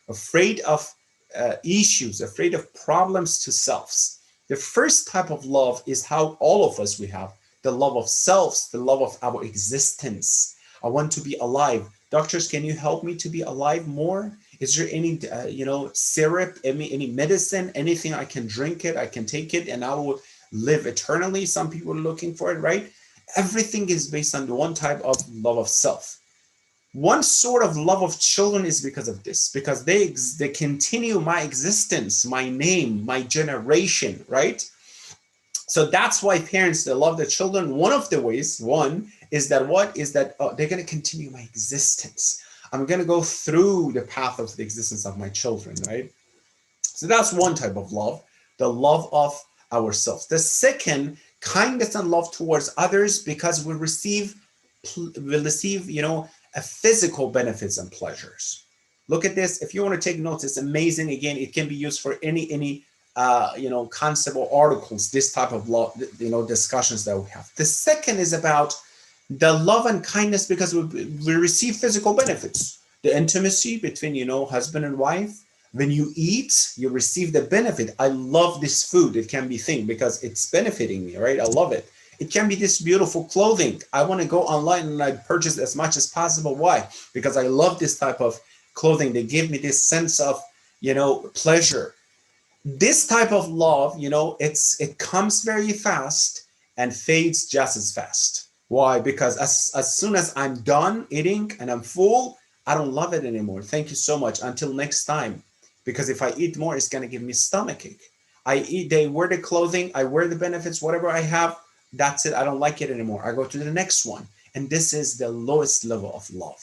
C: Afraid of issues, afraid of problems to selves. The first type of love is how all of us we have the love of selves, the love of our existence. I want to be alive. Doctors, can you help me to be alive more? Is there any, syrup, any medicine, anything I can drink it, I can take it, and I will live eternally? Some people are looking for it, right? Everything is based on the one type of love of self. One sort of love of children is because of this, because they continue my existence, my name, my generation, right? So that's why parents, they love their children. One of the ways, is that they're going to continue my existence. I'm going to go through the path of the existence of my children, right? So that's one type of love, the love of ourselves. The second, kindness and love towards others, because we receive, physical benefits and pleasures. Look at this. If you want to take notes, it's amazing. Again, it can be used for any concept or articles, this type of love, discussions that we have. The second is about the love and kindness because we receive physical benefits. The intimacy between, husband and wife. When you eat, you receive the benefit. I love this food. It can be thing because it's benefiting me, right? I love it. It can be this beautiful clothing. I want to go online and I purchase as much as possible. Why? Because I love this type of clothing. They give me this sense of, pleasure. This type of love, it comes very fast and fades just as fast. Why? Because as soon as I'm done eating and I'm full, I don't love it anymore. Thank you so much. Until next time. Because if I eat more, it's going to give me stomachache. They wear the clothing, I wear the benefits, whatever I have, that's it. I don't like it anymore. I go to the next one. And this is the lowest level of love.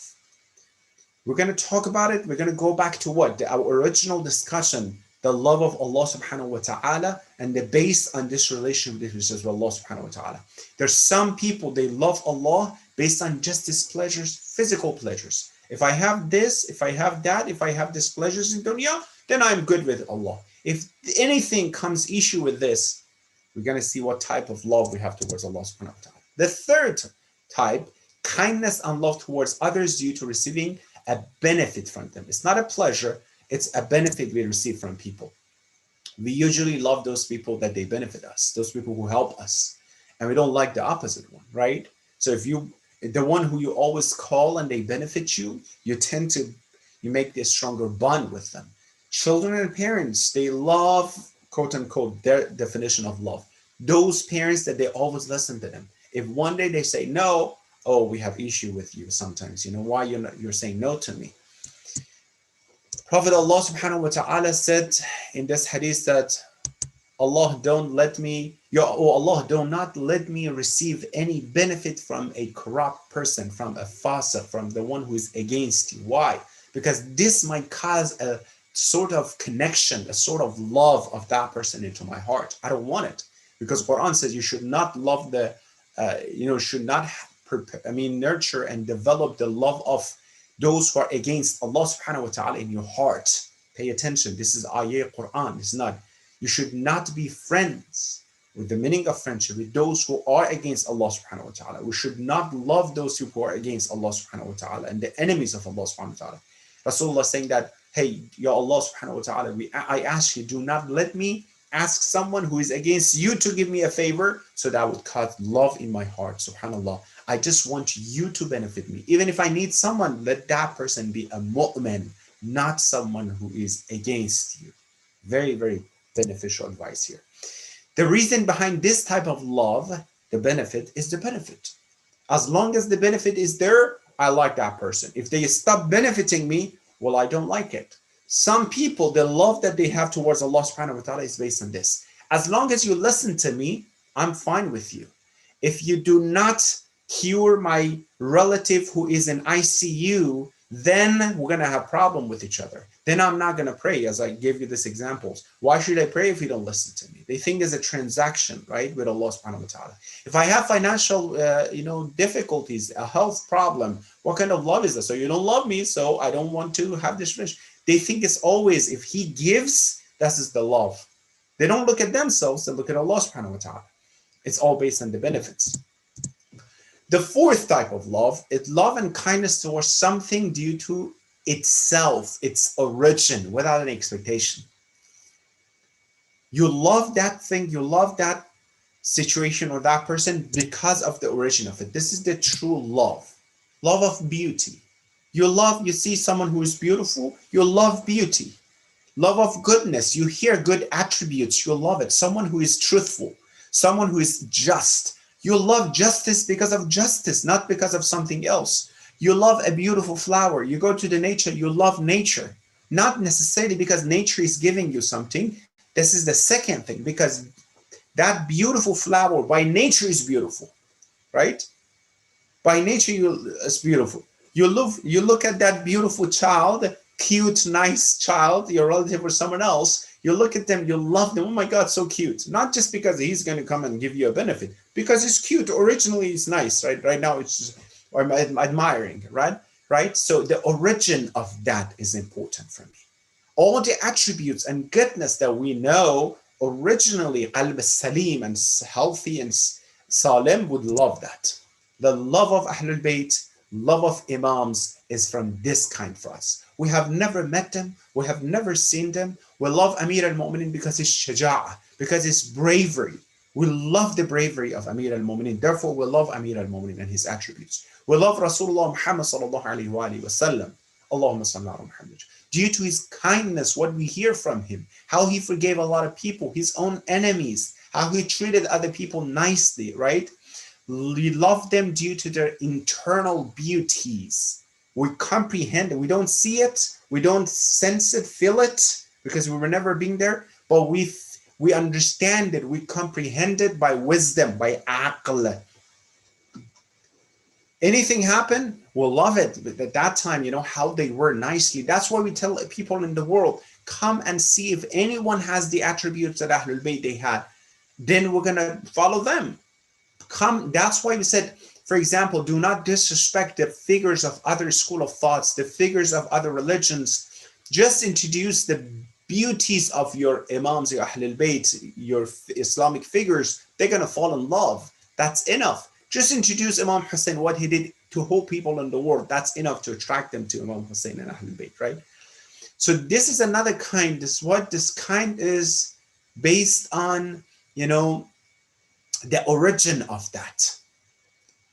C: We're going to talk about it. We're going to go back to our original discussion, the love of Allah subhanahu wa ta'ala, and the base on this relationship with Allah subhanahu wa ta'ala. There's some people, they love Allah based on just these pleasures, physical pleasures. If I have this, if I have that, if I have these pleasures in dunya, then I'm good with Allah. If anything comes issue with this, we're going to see what type of love we have towards Allah subhanahu wa ta'ala. The third type, kindness and love towards others due to receiving a benefit from them. It's not a pleasure, it's a benefit we receive from people. We usually love those people that they benefit us, those people who help us. And we don't like the opposite one, right? So if the one who you always call and they benefit you, you make this stronger bond with them. Children and parents, they love, quote unquote, their definition of love. Those parents that they always listen to them. If one day they say no, oh, we have issue with you sometimes. Why you're saying no to me? Prophet Allah subhanahu wa ta'ala said in this hadith that Allah do not let me receive any benefit from a corrupt person, from a fasiq, from the one who is against you. Why? Because this might cause a sort of connection, a sort of love of that person into my heart. I don't want it, because Quran says you should not love nurture and develop the love of those who are against Allah subhanahu wa ta'ala in your heart. Pay attention. This is ayah Quran. It's not. You should not be friends, with the meaning of friendship, with those who are against Allah subhanahu wa ta'ala. We should not love those who are against Allah subhanahu wa ta'ala and the enemies of Allah subhanahu wa ta'ala. Rasulullah saying that, hey, Ya Allah subhanahu wa ta'ala, I ask you, do not let me ask someone who is against you to give me a favor, so that would cause love in my heart. Subhanallah. I just want you to benefit me. Even if I need someone, let that person be a mu'min, not someone who is against you. Very, very beneficial advice here. The reason behind this type of love, the benefit, is the benefit. As long as the benefit is there, I like that person. If they stop benefiting me, well, I don't like it. Some people, the love that they have towards Allah subhanahu wa ta'ala is based on this. As long as you listen to me, I'm fine with you. If you do not cure my relative who is in ICU, then we're going to have problem with each other. Then I'm not going to pray, as I gave you this examples. Why should I pray if you don't listen to me? They think there's a transaction, right, with Allah subhanahu wa ta'ala. If I have financial, difficulties, a health problem, what kind of love is that? So you don't love me, so I don't want to have this relationship. They think it's always, if he gives, that is the love. They don't look at themselves, they look at Allah subhanahu wa ta'ala. It's all based on the benefits. The fourth type of love is love and kindness towards something due to itself, its origin, without any expectation. You love that thing, you love that situation or that person because of the origin of it. This is the true love. Love of beauty. You see someone who is beautiful, you love beauty. Love of goodness. You hear good attributes, you love it. Someone who is truthful, someone who is just. You love justice because of justice, not because of something else. You love a beautiful flower. You go to the nature, you love nature. Not necessarily because nature is giving you something. This is the second thing, because that beautiful flower by nature is beautiful, right? By nature, it's beautiful. You look at that beautiful child, cute, nice child, your relative or someone else. You look at them, you love them. Oh my God, so cute. Not just because he's going to come and give you a benefit, because it's cute. Originally, it's nice, right? Right now, it's just, I'm admiring, right? Right. So the origin of that is important for me. All the attributes and goodness that we know originally, qalb salim and healthy and salim would love that. The love of Ahlul Bayt, love of Imams is from this kind for us. We have never met them, we have never seen them. We love Amir al-Mu'minin because it's shaja'ah, because it's bravery. We love the bravery of Amir al-Mu'minin. Therefore, we love Amir al-Mu'minin and his attributes. We love Rasulullah Muhammad sallallahu alayhi wa sallam. Allahumma salli ala Muhammad. Due to his kindness, what we hear from him, how he forgave a lot of people, his own enemies, how he treated other people nicely, right? We love them due to their internal beauties. We comprehend it. We don't see it. We don't sense it, feel it, because we were never being there. But we understand it. We comprehend it by wisdom, by aql. Anything happen, we'll love it. But at that time, how they were nicely. That's why we tell people in the world, come and see if anyone has the attributes that Ahlul Bayt they had. Then we're going to follow them. Come. That's why we said, for example, do not disrespect the figures of other school of thoughts, the figures of other religions. Just introduce the beauties of your imams, your Ahlul Bayt, your Islamic figures. They're going to fall in love. That's enough. Just introduce Imam Hussein, what he did to whole people in the world. That's enough to attract them to Imam Hussein and Ahlul Bayt, right? So this is another kind. This kind is based on, the origin of that.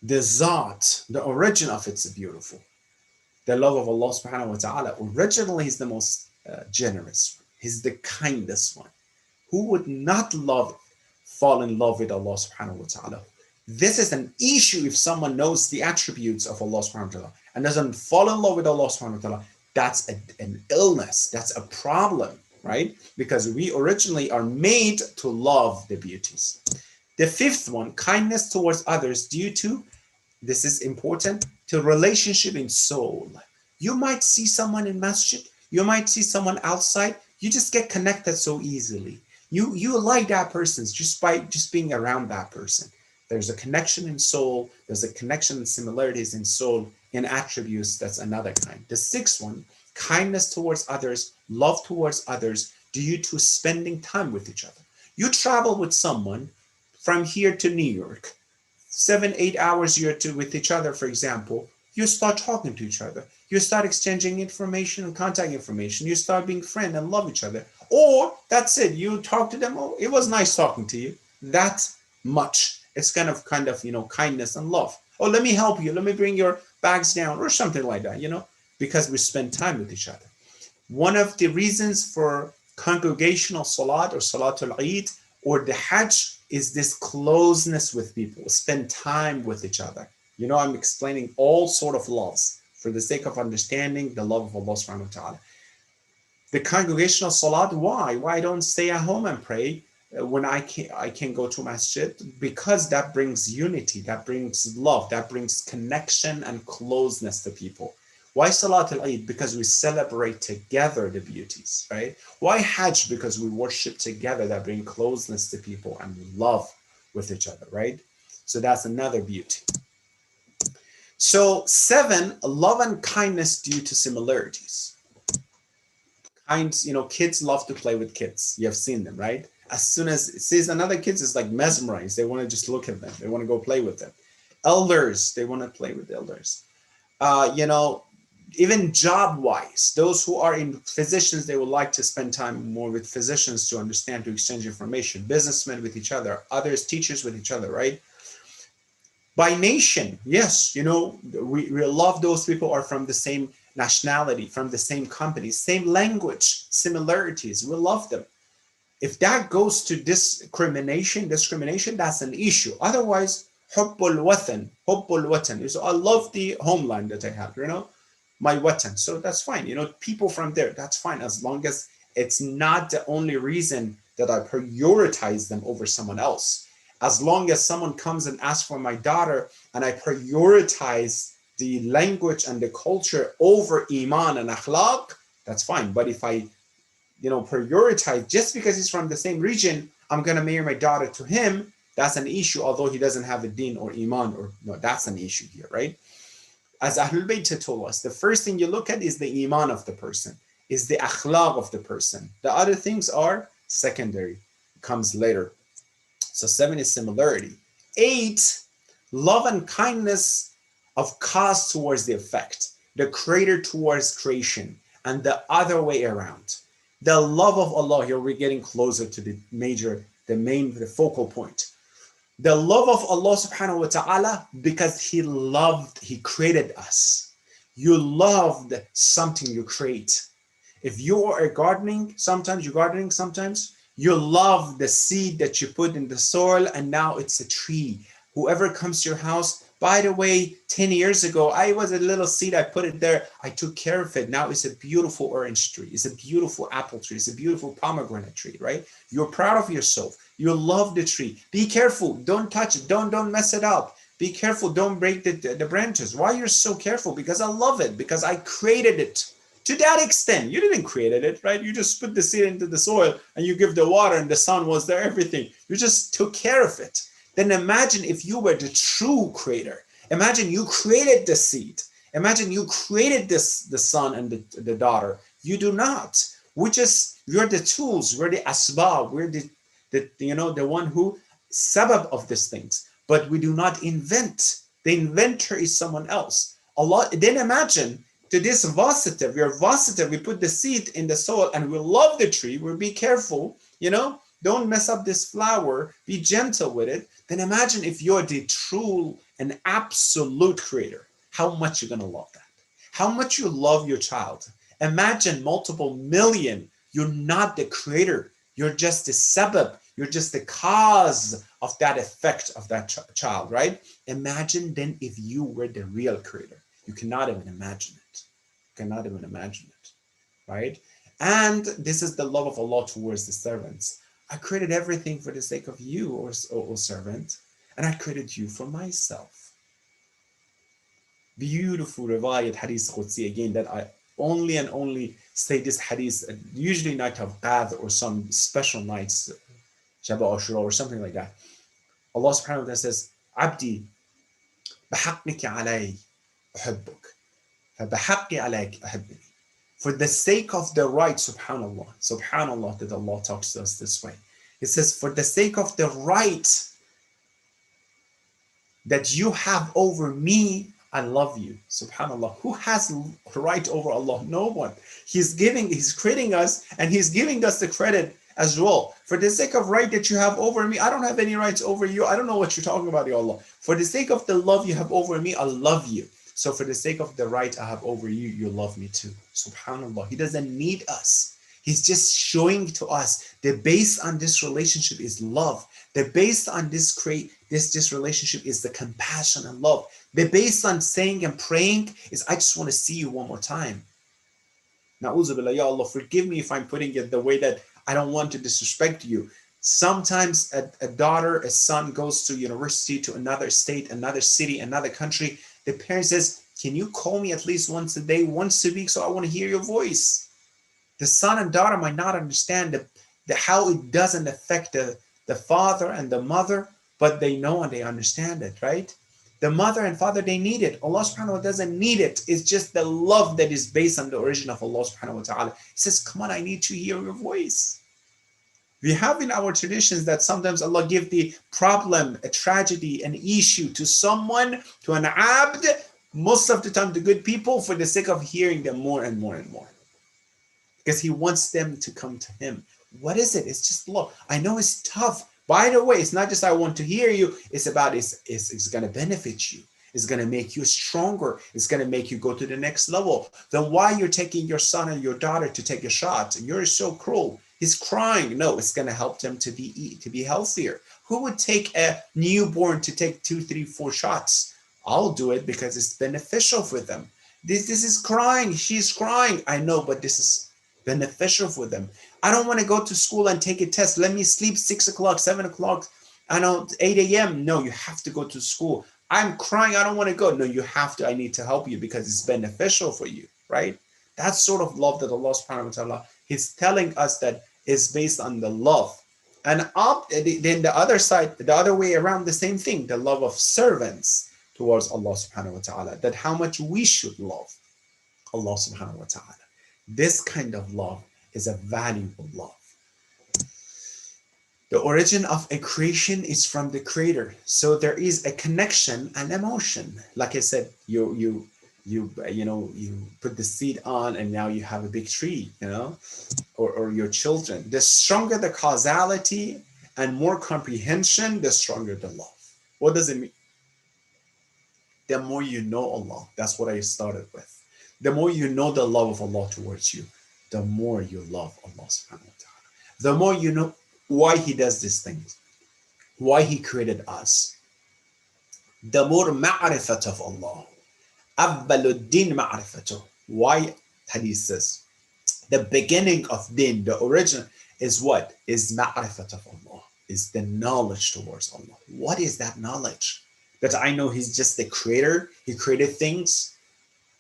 C: The Zat, the origin of it's beautiful. The love of Allah subhanahu wa ta'ala. Originally, He's the most generous one. He's the kindest one. Who would not fall in love with Allah subhanahu wa ta'ala? This is an issue if someone knows the attributes of Allah subhanahu wa ta'ala and doesn't fall in love with Allah subhanahu wa ta'ala. That's an illness. That's a problem, right? Because we originally are made to love the beauties. The fifth one, kindness towards others due to, this is important, to relationship in soul. You might see someone in masjid, you might see someone outside, you just get connected so easily. You like that person just by being around that person. There's a connection in soul, there's a connection in similarities in soul, in attributes, that's another kind. The sixth one, kindness towards others, love towards others due to spending time with each other. You travel with someone from here to New York, 7-8 hours you're with each other, for example, you start talking to each other. You start exchanging information and contact information. You start being friends and love each other. Or that's it. You talk to them. Oh, it was nice talking to you. That much. It's kind of, kindness and love. Oh, let me help you. Let me bring your bags down or something like that, because we spend time with each other. One of the reasons for congregational salat or salatul Eid or the Hajj is this closeness with people, spend time with each other. I'm explaining all sort of loves for the sake of understanding the love of Allah subhanahu wa ta'ala. The congregational salat, why? Why don't stay at home and pray when I can go to masjid? Because that brings unity, that brings love, that brings connection and closeness to people. Why Salat al-Eid? Because we celebrate together the beauties, right? Why Hajj? Because we worship together, that bring closeness to people and love with each other, right? So that's another beauty. So 7, love and kindness due to similarities. Kids love to play with kids. You have seen them, right? As soon as it sees another kids, it's like mesmerized. They want to just look at them. They want to go play with them. Elders, they want to play with elders. even job-wise, those who are in physicians, they would like to spend time more with physicians to understand, to exchange information. Businessmen with each other, others, teachers with each other, right? By nation, yes, we love those people are from the same nationality, from the same company, same language, similarities. We love them. If that goes to discrimination, that's an issue. Otherwise, hubbul watan. So I love the homeland that I have, my watan. So that's fine. People from there, that's fine, as long as it's not the only reason that I prioritize them over someone else. As long as someone comes and asks for my daughter and I prioritize the language and the culture over iman and akhlaq, that's fine. But if I prioritize just because he's from the same region, I'm going to marry my daughter to him, that's an issue, although he doesn't have a deen or iman, or no, that's an issue here, right? As Ahlul Bayt told us, the first thing you look at is the iman of the person, is the akhlaq of the person. The other things are secondary, comes later. So 7 is similarity. 8, love and kindness of cause towards the effect, the creator towards creation, and the other way around. The love of Allah, here we're getting closer to the focal point. The love of Allah subhanahu wa ta'ala, because He created us. You loved something you create. If you are gardening, sometimes you love the seed that you put in the soil and now it's a tree. Whoever comes to your house, by the way, 10 years ago, I was a little seed, I put it there, I took care of it. Now it's a beautiful orange tree, it's a beautiful apple tree, it's a beautiful pomegranate tree, right? You're proud of yourself. You love the tree. Be careful, don't touch it, don't mess it up. Be careful, don't break the branches. Why you're so careful? Because I love it, because I created it. To that extent, you didn't create it, right? You just put the seed into the soil and you give the water and the sun was there, everything. You just took care of it. Then imagine if you were the true creator. Imagine you created the seed. Imagine you created the son and the daughter. You do not. We're the tools. We're the asbab. We're the one who sabab of these things. But we do not invent. The inventor is someone else. Allah. Then imagine to this vasitive. We're vasitive. We put the seed in the soil and we love the tree. We'll be careful. Don't mess up this flower. Be gentle with it. Then imagine if you're the true and absolute creator, how much you're going to love that. How much you love your child. Imagine multiple million. You're not the creator. You're just the sabab. You're just the cause of that effect of that child, right? Imagine then if you were the real creator. You cannot even imagine it. You cannot even imagine it, right? And this is the love of Allah towards the servants. I created everything for the sake of you, O servant, and I created you for myself. Beautiful riwayat hadith Qudsi again, that I only and only say this hadith, usually night of Qadr or some special nights, Shaba Ashura or something like that. Allah subhanahu wa ta'ala says, Abdi, بحقك علي أحبك فبحقي عليك أحبني. For the sake of the right, subhanallah, that Allah talks to us this way. It says, for the sake of the right that you have over me, I love you. Subhanallah. Who has right over Allah? No one. He's creating us and He's giving us the credit as well. For the sake of right that you have over me, I don't have any rights over you. I don't know what you're talking about, Ya Allah. For the sake of the love you have over me, I love you. So for the sake of the right I have over you, you love me too. Subhanallah. He doesn't need us. He's just showing to us the base on this relationship is love. The base on this relationship is the compassion and love. The base on saying and praying is, I just want to see you one more time. Na'udhu billah, Ya Allah, forgive me if I'm putting it the way that I don't want to disrespect you. Sometimes a daughter, a son goes to university, to another state, another city, another country. The parent says, can you call me at least once a day, once a week, so I want to hear your voice? The son and daughter might not understand how it doesn't affect the father and the mother, but they know and they understand it, right? The mother and father, they need it. Allah subhanahu wa ta'ala doesn't need it. It's just the love that is based on the origin of Allah subhanahu wa ta'ala. He says, come on, I need to hear your voice. We have in our traditions that sometimes Allah give the problem, a tragedy, an issue to someone, to an abd, most of the time the good people for the sake of hearing them more and more and more, because he wants them to come to him. What is it? It's just love. I know it's tough. By the way, it's not just I want to hear you. It's about it's going to benefit you. It's going to make you stronger. It's going to make you go to the next level. Then why you're taking your son or your daughter to take a shot? You're so cruel. He's crying. No, it's going to help them to be healthier. Who would take a newborn to take 2, 3, 4 shots? I'll do it because it's beneficial for them. This is crying. She's crying. I know, but this is beneficial for them. I don't want to go to school and take a test. Let me sleep 6 o'clock, 7 o'clock, 8 a.m. No, you have to go to school. I'm crying. I don't want to go. No, you have to. I need to help you because it's beneficial for you, right? That's sort of love that Allah subhanahu wa ta'ala, He's telling us that is based on the love. And then the other side, the other way around, the same thing, the love of servants towards Allah subhanahu wa ta'ala, that how much we should love Allah subhanahu wa ta'ala. This kind of love is a valuable love. The origin of a creation is from the creator. So there is a connection and emotion. Like I said, you put the seed on and now you have a big tree, or your children. The stronger the causality and more comprehension, the stronger the love. What does it mean? The more you know Allah, that's what I started with. The more you know the love of Allah towards you, the more you love Allah subhanahu wa ta'ala. The more you know why He does these things, why He created us, the more ma'rifat of Allah. Abbaluddin ma'rifatuh. Why Hadith says the beginning of din, the origin is what? Is ma'rifat of Allah, is the knowledge towards Allah. What is that knowledge? That I know He's just the creator, He created things.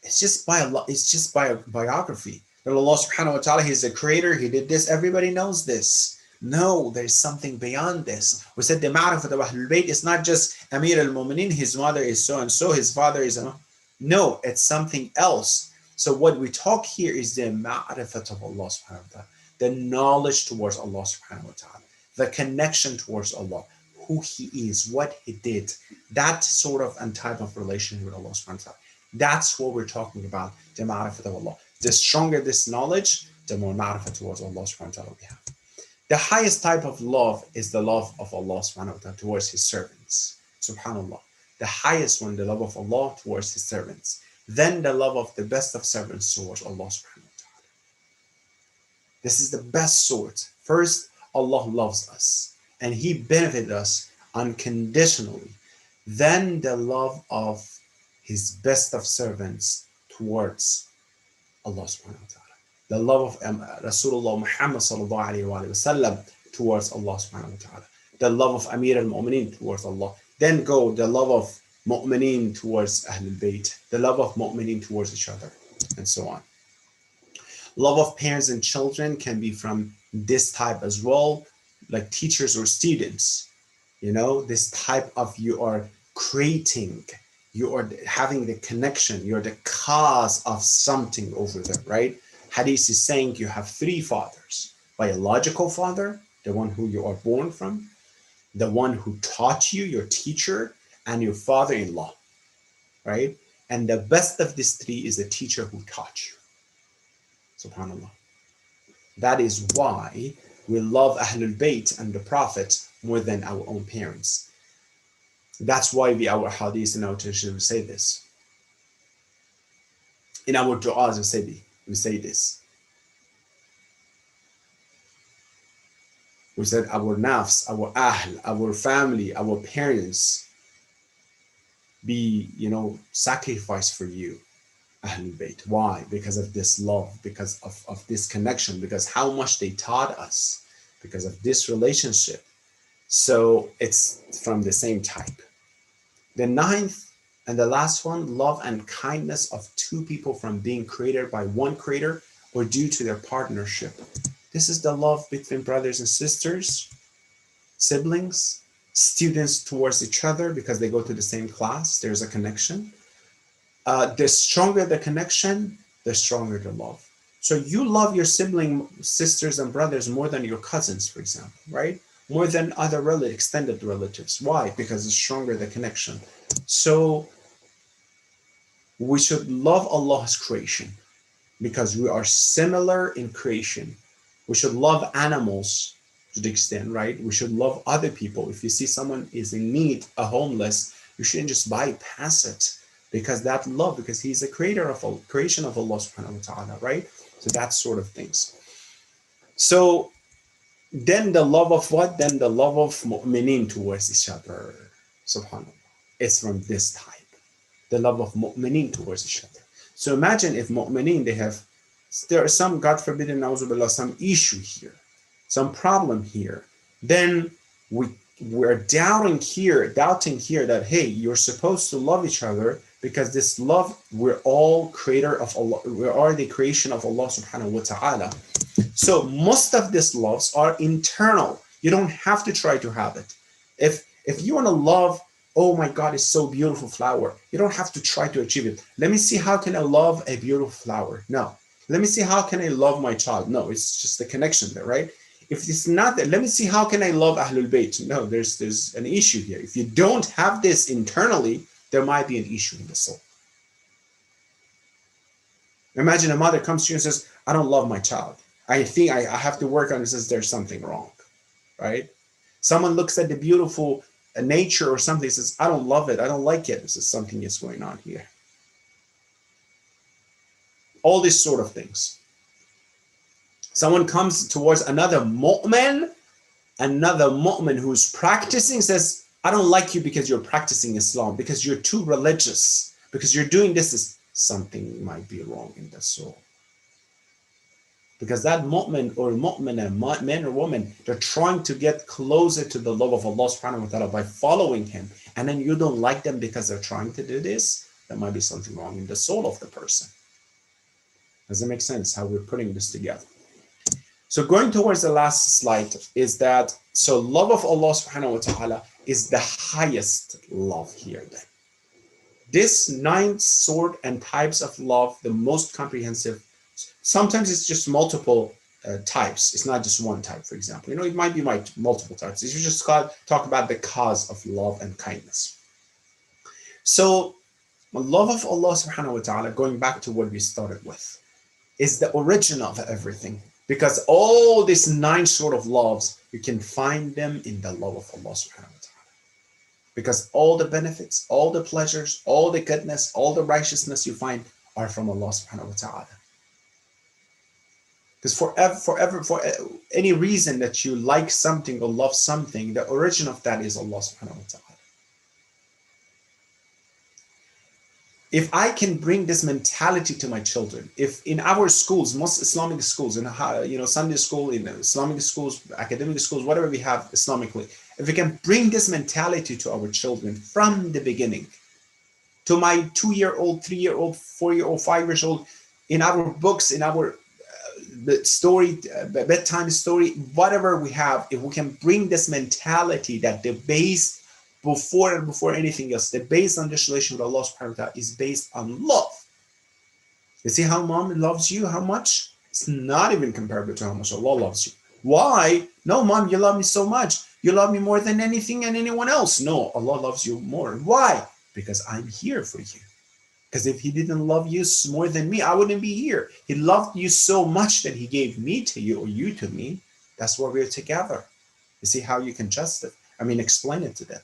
C: It's just by Allah, it's just by a biography. That Allah subhanahu wa ta'ala, He's the creator, He did this, everybody knows this. No, there's something beyond this. We said the ma'rifat of Ahlul Bayt is not just Amir al-Mu'minin, his mother is so and so, his father is no, it's something else. So what we talk here is the ma'rifat of Allah subhanahu wa ta'ala, the knowledge towards Allah subhanahu wa ta'ala, the connection towards Allah, who He is, what He did, that sort of and type of relation with Allah subhanahu wa ta'ala. That's what we're talking about, the ma'rifat of Allah. The stronger this knowledge, the more ma'rifat towards Allah subhanahu wa ta'ala we have. The highest type of love is the love of Allah subhanahu wa ta'ala towards His servants. Subhanallah. The highest one, the love of Allah towards His servants. Then the love of the best of servants towards Allah subhanahu wa ta'ala. This is the best sort. First, Allah loves us and He benefited us unconditionally. Then the love of His best of servants towards Allah subhanahu wa ta'ala. The love of Rasulullah Muhammad sallallahu alayhi wa sallam towards Allah subhanahu wa ta'ala. The love of Amir al-Mu'minin towards Allah. Then go the love of Mu'minin towards Ahlul Bayt. The love of Mu'minin towards each other, and so on. Love of parents and children can be from this type as well, like teachers or students. This type of you are creating, you are having the connection, you're the cause of something over there, right? Hadith is saying you have 3 fathers: biological father, the one who you are born from, the one who taught you, your teacher, and your father-in-law, right? And the best of these 3 is the teacher who taught you. Subhanallah. That is why we love Ahlul Bayt and the Prophet more than our own parents. That's why our hadith in our tradition we say this. In our du'as we say this. We said our nafs, our ahl, our family, our parents be, sacrificed for you, Ahlul Bayt. Why? Because of this love, because of this connection, because how much they taught us, because of this relationship. So it's from the same type. The 9th and the last one, love and kindness of 2 people from being created by one creator or due to their partnership. This is the love between brothers and sisters, siblings, students towards each other because they go to the same class. There's a connection. The stronger the connection, the stronger the love. So you love your sibling, sisters and brothers more than your cousins, for example, right? More than other extended relatives. Why? Because the stronger the connection. So we should love Allah's creation because we are similar in creation. We should love animals to the extent, right? We should love other people. If you see someone is in need, a homeless, you shouldn't just bypass it because that love, because he's a creator of a creation of Allah subhanahu wa ta'ala, right? So that sort of things. So then the love of what? Then the love of mu'minin towards each other, subhanAllah. It's from this type. The love of mu'minin towards each other. So imagine if mu'minin, there is some, God forbid, some issue here, some problem here, then we're doubting here that, hey, you're supposed to love each other because this love, we're all creator of Allah, we are the creation of Allah subhanahu wa ta'ala. So most of these loves are internal. You don't have to try to have it. If you want to love, oh my God, it's so beautiful flower, you don't have to try to achieve it. Let me see how can I love a beautiful flower. No. Let me see how can I love my child. No, it's just the connection there, right? If it's not that, let me see how can I love Ahlul Bayt. No, there's an issue here. If you don't have this internally, there might be an issue in the soul. Imagine a mother comes to you and says, I don't love my child. I think I have to work on this. Says there's something wrong, right? Someone looks at the beautiful nature or something, says, I don't love it. I don't like it. This is something is going on here. All these sort of things. Someone comes towards another mu'min who's practicing, says, I don't like you because you're practicing Islam, because you're too religious, because you're doing this. Something might be wrong in the soul. Because that mu'min or mu'mina, man or woman, they're trying to get closer to the love of Allah subhanahu wa ta'ala by following him. And then you don't like them because they're trying to do this. There might be something wrong in the soul of the person. Does it make sense how we're putting this together? So going towards the last slide is that, so love of Allah subhanahu wa ta'ala is the highest love here then. This 9 sort and types of love, the most comprehensive, sometimes it's just multiple types. It's not just one type, for example. You know, it might be multiple types. If you just talk about the cause of love and kindness. So love of Allah subhanahu wa ta'ala, going back to what we started with, is the origin of everything. Because all these 9 sort of loves, you can find them in the love of Allah subhanahu wa ta'ala. Because all the benefits, all the pleasures, all the goodness, all the righteousness you find are from Allah subhanahu wa ta'ala. Because for any reason that you like something or love something, the origin of that is Allah subhanahu wa ta'ala. If I can bring this mentality to my children, if in our schools, most Islamic schools, in Sunday school, in Islamic schools, academic schools, whatever we have Islamically, if we can bring this mentality to our children from the beginning, to my 2-year-old, 3-year-old, 4-year-old, 5 years old, in our books, in our story, bedtime story, whatever we have, if we can bring this mentality that the base before anything else, the base on this relation with Allah subhanahu wa ta'ala is based on love. You see how mom loves you, how much? It's not even comparable to how much Allah loves you. Why? No, mom, you love me so much. You love me more than anything and anyone else. No, Allah loves you more. Why? Because I'm here for you. Because if he didn't love you more than me, I wouldn't be here. He loved you so much that he gave me to you or you to me. That's why we're together. You see how you can explain it to them.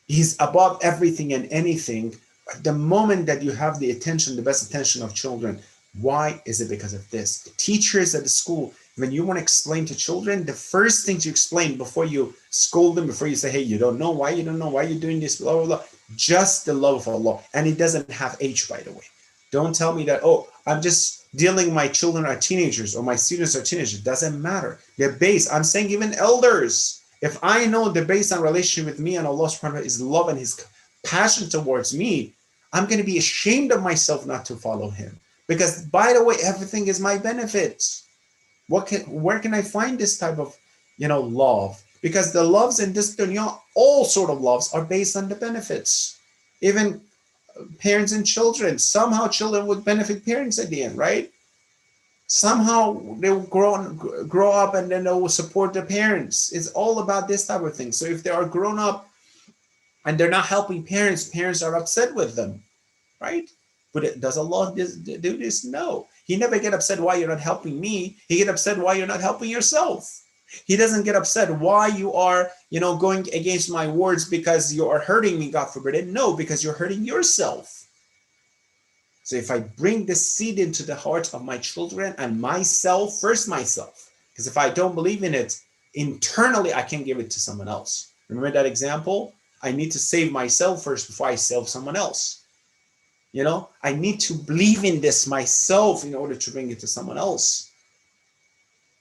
C: He's above everything and anything. The moment that you have the attention, the best attention of children, why is it? Because of this. Teachers at the school, when you want to explain to children, the first things you explain before you scold them, before you say, hey, you don't know why you're doing this, blah, blah, blah, just the love of Allah. And it doesn't have age, by the way. Don't tell me that, oh, I'm just dealing my children are teenagers or my students are teenagers. It doesn't matter. They're based, I'm saying even elders. If I know the base on relationship with me and Allah subhanahu wa ta'ala is love and his passion towards me, I'm going to be ashamed of myself not to follow him. Because by the way, everything is my benefit. Where can I find this type of, love? Because the loves in this dunya, all sort of loves are based on the benefits. Even parents and children, somehow children would benefit parents at the end, right? Somehow they will grow up and then they will support their parents. It's all about this type of thing. So if they are grown up and they're not helping parents, parents are upset with them. right? But does Allah do this? No. He never get upset why you're not helping me. He get upset why you're not helping yourself. He doesn't get upset why you are, going against my words because you are hurting me, God forbid. No, because you're hurting yourself. So if I bring this seed into the heart of my children and myself, first myself, because if I don't believe in it internally, I can't give it to someone else. Remember that example? I need to save myself first before I save someone else. I need to believe in this myself in order to bring it to someone else.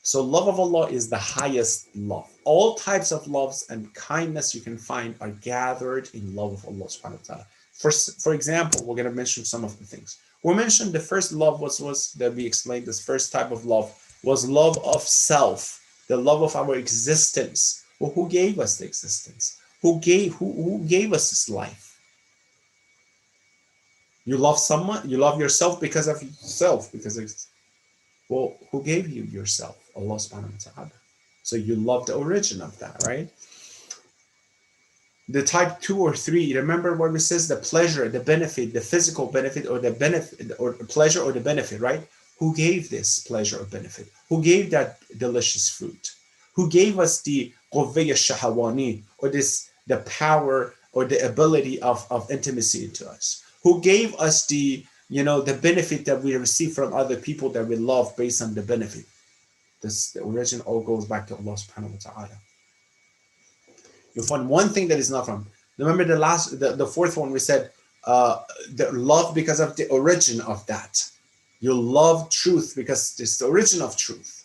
C: So love of Allah is the highest love. All types of loves and kindness you can find are gathered in love of Allah subhanahu wa ta'ala. For example, we're going to mention some of the things. We mentioned the first love was that we explained. This first type of love was love of self, the love of our existence. Well, who gave us the existence? Who gave us this life? You love someone, you love yourself because of yourself, well, who gave you yourself? Allah subhanahu wa ta'ala. So you love the origin of that, right? The type 2 or 3, remember what it says, the pleasure, the benefit, the physical benefit, or the benefit, or pleasure or the benefit, right? Who gave this pleasure or benefit? Who gave that delicious fruit? Who gave us the quvviyya shahawani, or the power or the ability of intimacy to us? Who gave us the benefit that we receive from other people that we love based on the benefit? The origin all goes back to Allah subhanahu wa ta'ala. You'll find one thing that is not from. Remember the fourth one we said, the love because of the origin of that. You love truth because it's the origin of truth.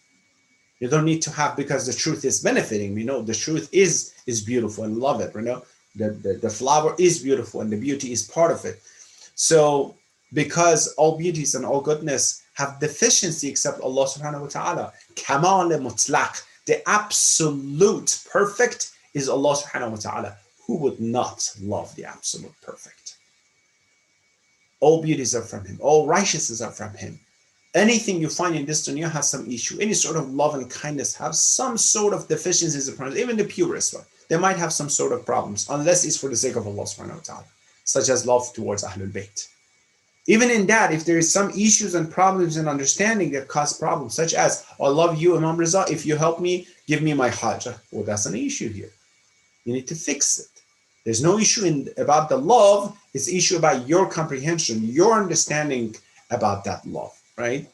C: You don't need to have because the truth is benefiting. The truth is beautiful and love it. The flower is beautiful and the beauty is part of it. So because all beauties and all goodness have deficiency except Allah subhanahu wa ta'ala. Kamal mutlaq, the absolute perfect is Allah subhanahu wa ta'ala. Who would not love the absolute perfect? All beauties are from Him. All righteousness are from Him. Anything you find in this dunya has some issue. Any sort of love and kindness have some sort of deficiencies. Even the purest one, they might have some sort of problems, unless it's for the sake of Allah subhanahu wa ta'ala, such as love towards Ahlul Bayt. Even in that, if there is some issues and problems in understanding that cause problems, such as, I love you, Imam Riza, if you help me, give me my hajj. Well, that's an issue here. You need to fix it. There's no issue about the love. It's an issue about your comprehension, your understanding about that love, right?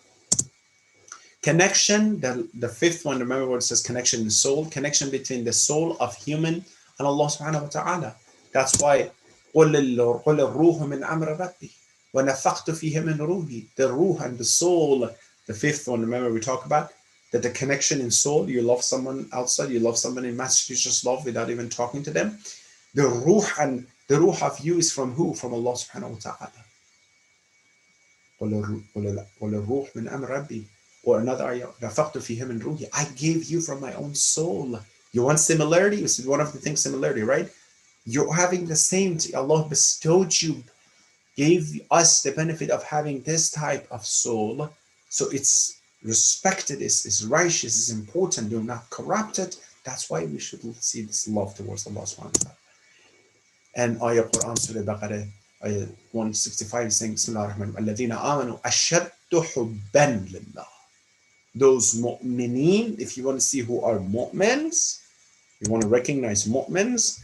C: Connection, the fifth one, remember what it says, connection in soul, connection between the soul of human and Allah subhanahu wa ta'ala. That's why, قُلِ الرُّوحُ مِنْ أَمْرِ رَبِّي وَنَفَخْتُ فِيهِ مِنْ رُوحِي. The ruh and the soul, the fifth one, remember we talk about that the connection in soul, you love someone outside, you love someone in masjid, you just love without even talking to them. The ruh and the ruh of you is from who? From Allah subhanahu wa ta'ala. قُلِ الرُّوحُ مِنْ أَمْرِ رَبِّي. Or another ayah, نَفَخْتُ فِيهِ مِنْ رُوحِي. I gave you from my own soul. You want similarity? This is one of the things, similarity, right? You're having the same, Allah bestowed you, gave us the benefit of having this type of soul. So it's respected, it's righteous, it's important. Do not corrupt it. That's why we should see this love towards Allah subhanahu wa ta'ala. And ayah Quran, Surah Baqarah, ayah 165 is saying, Bismillah ar-Rahman ar-Rahim, الَّذِينَ آمَنُوا أَشَدُّ حُبًّا لِلَّهِ. Those mu'mineen, if you want to see who are mu'mins, you want to recognize mu'mins,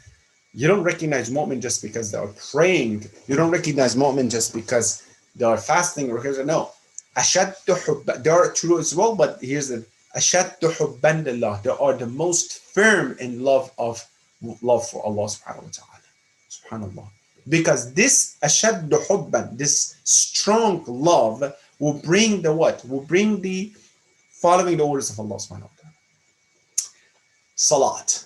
C: you don't recognize mu'min just because they are praying. You don't recognize mu'min just because they are fasting or because no. أَشَدُّ حُبًّا. They are true as well, but here's the أَشَدُّ حُبًّا لِلَّهِ. They are the most firm in love for Allah subhanahu wa ta'ala. Subhanallah. Because this أَشَدُّ حُبًّا, this strong love will bring the what? Will bring the following the orders of Allah subhanahu wa ta'ala. Salat,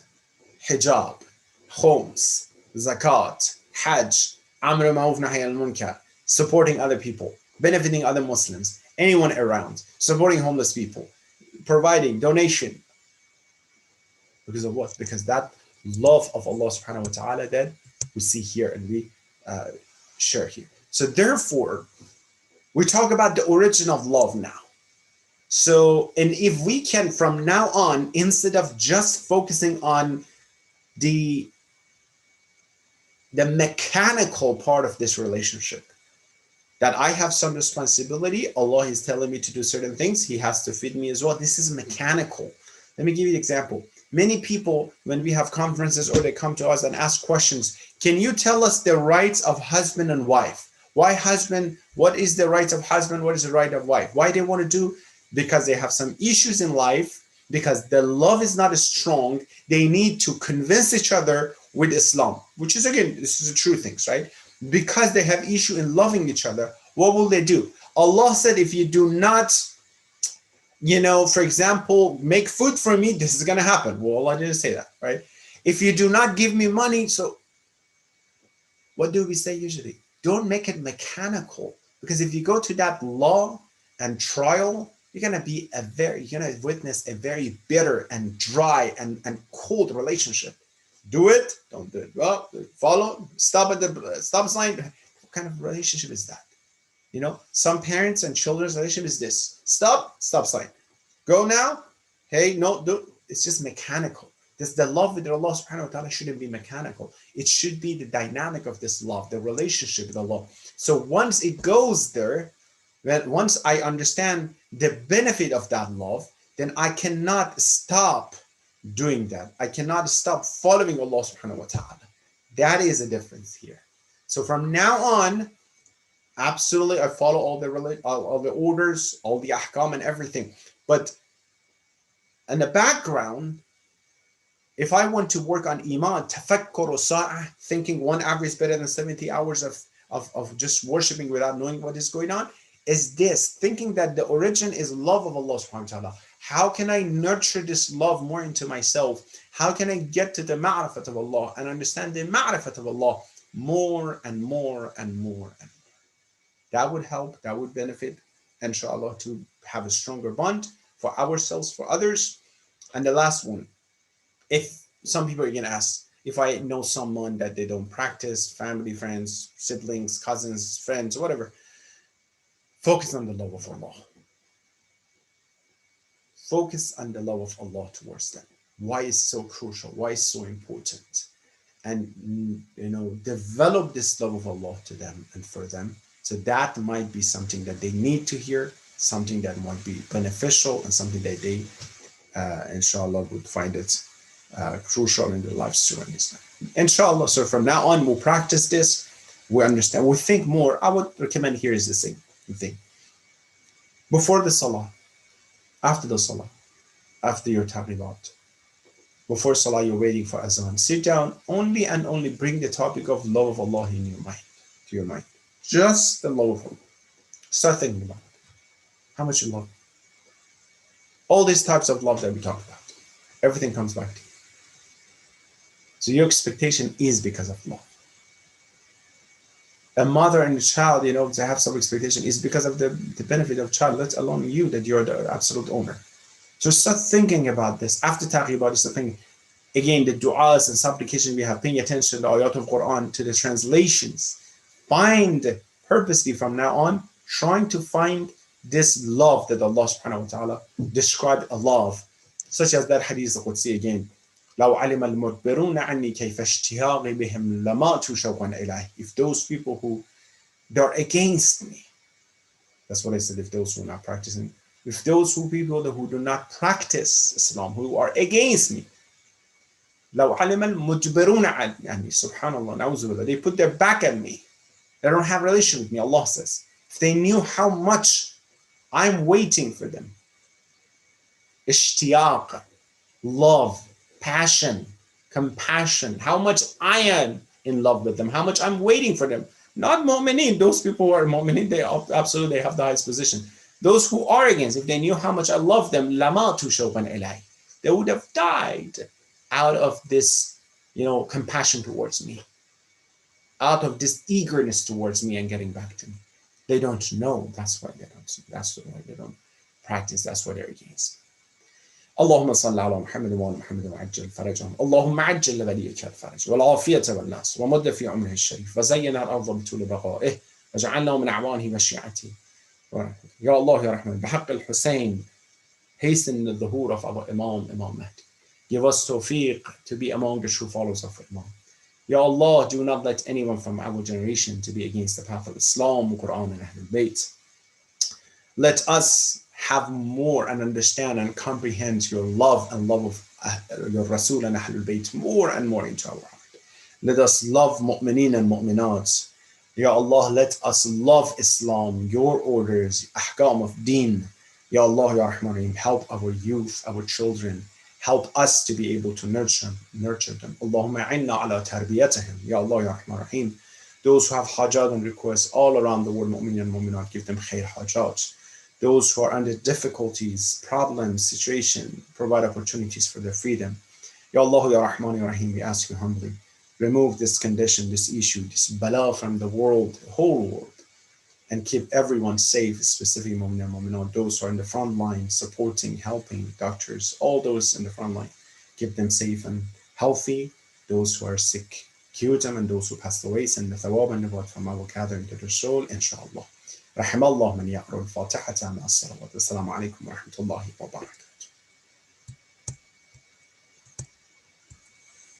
C: hijab, homes, zakat, hajj, amr ma'ruf nahy anil munkar, supporting other people, benefiting other Muslims, anyone around, supporting homeless people, providing donation. Because of what? Because that love of Allah subhanahu wa ta'ala that we see here and we share here. So therefore, we talk about the origin of love now. So, and if we can from now on, instead of just focusing on the mechanical part of this relationship, that I have some responsibility. Allah is telling me to do certain things. He has to feed me as well. This is mechanical. Let me give you an example. Many people, when we have conferences or they come to us and ask questions, can you tell us the rights of husband and wife? Why husband? What is the rights of husband? What is the right of wife? Why they want to do? Because they have some issues in life, because the love is not as strong. They need to convince each other with Islam, which is, again, this is a true thing, right? Because they have issue in loving each other, what will they do? Allah said, if you do not, for example, make food for me, this is going to happen. Well, Allah didn't say that, right? If you do not give me money, so what do we say usually? Don't make it mechanical, because if you go to that law and trial, you're going to witness a very bitter and dry and cold relationship. Do it, don't do it. Well, follow, stop at the stop sign. What kind of relationship is that? Some parents and children's relationship is this: stop sign. Go now. Hey, no, do. It's just mechanical. The love with Allah subhanahu wa ta'ala shouldn't be mechanical. It should be the dynamic of this love, the relationship with Allah. So once it goes there, once I understand the benefit of that love, then I cannot stop doing that. I cannot stop following Allah subhanahu wa ta'ala. That is a difference here. So from now on, absolutely, I follow all the orders, all the ahkam and everything. But in the background, if I want to work on iman, tafakkur sa'ah, thinking 1 hour is better than 70 hours of just worshiping without knowing what is going on, is this, thinking that the origin is love of Allah subhanahu wa ta'ala. How can I nurture this love more into myself? How can I get to the ma'rifat of Allah and understand the ma'rifat of Allah more and more and more and more? That would help, that would benefit, inshallah, to have a stronger bond for ourselves, for others. And the last one, if some people are going to ask, if I know someone that they don't practice, family, friends, siblings, cousins, friends, whatever, focus on the love of Allah. Focus on the love of Allah towards them. Why is so crucial? Why is so important? And, develop this love of Allah to them and for them. So that might be something that they need to hear, something that might be beneficial, and something that they, inshallah, would find it crucial in their lives to understand. Inshallah, so from now on, we'll practice this. We understand, we think more. I would recommend here is the same thing. Before the salah, after the salah, after your tabligat, before salah, you're waiting for azan. Sit down, only and only bring the topic of love of Allah in your mind, to your mind. Just the love of Allah. Start thinking about it. How much you love. All these types of love that we talk about. Everything comes back to you. So your expectation is because of love. A mother and a child, to have some expectation is because of the benefit of child, let alone you, that you're the absolute owner. So start thinking about this. After talking about this, thinking, again, the du'as and supplication we have, paying attention to the ayat of Quran, to the translations. Find purposely from now on, trying to find this love that Allah subhanahu wa ta'ala described a love, such as that hadith Qudsi again. لو علم المدبرون عني كيف اشتياقي بهم لماتوا شوقا إليه. If those people who they're against me, that's what I said. If those who are not practicing, if those people who do not practice Islam, who are against me, لو علم المدبرون عني, subhanallah, na'uzubillah, they put their back at me. They don't have a relation with me. Allah says, if they knew how much I'm waiting for them, ishtiyaq, love, passion, compassion, how much I am in love with them, how much I'm waiting for them. Not mu'mineen, those people who are mu'mineen, they absolutely have the highest position. Those who are against, if they knew how much I love them, lamatu shawqan ilay, they would have died out of this, compassion towards me, out of this eagerness towards me and getting back to me. They don't know, that's why they don't practice, that's why they're against. اللهم صل على محمد وعلى محمد وعجل فرجهم اللهم عجل لوليك الفرج والعافية والناس ومد في عمره الشريف وزين الأرض بطول بقائه وجعلنا من أعوانه وشيعته. Ya Allah, Ya Rahman, بحق الحسين, hasten the zuhur of our Imam Mahdi. Give us tawfiq to be among the true followers of Imam. Ya Allah, do not let anyone from our generation to be against the path of Islam, Quran, and Ahlul Bayt. Let us have more and understand and comprehend your love and love of your Rasul and Ahlul Bayt more and more into our heart. Let us love mu'mineen and mu'minat. Ya Allah, let us love Islam, your orders, ahkam of deen. Ya Allah, Ya Rahman Rahim, help our youth, our children. Help us to be able to nurture them. Allahumma inna ala tarbiyatahim. Ya Allah, Ya Rahman Rahim. Those who have hajat and requests all around the world, mu'mineen and mu'minat, give them khair hajat. Those who are under difficulties, problems, situation, provide opportunities for their freedom. Ya Allah, Ya Rahman, Ya Rahim, we ask you humbly, remove this condition, this issue, this bala from the world, the whole world, and keep everyone safe, specifically mu'min and mu'minat, those who are in the front line, supporting, helping, doctors, all those in the front line, keep them safe and healthy. Those who are sick, cure them, and those who passed away, send the thawab and reward from our gathering to their soul, inshallah. رحم الله من يقرأ الفاتحة مع الصلوات. السلام عليكم ورحمة الله وبركاته.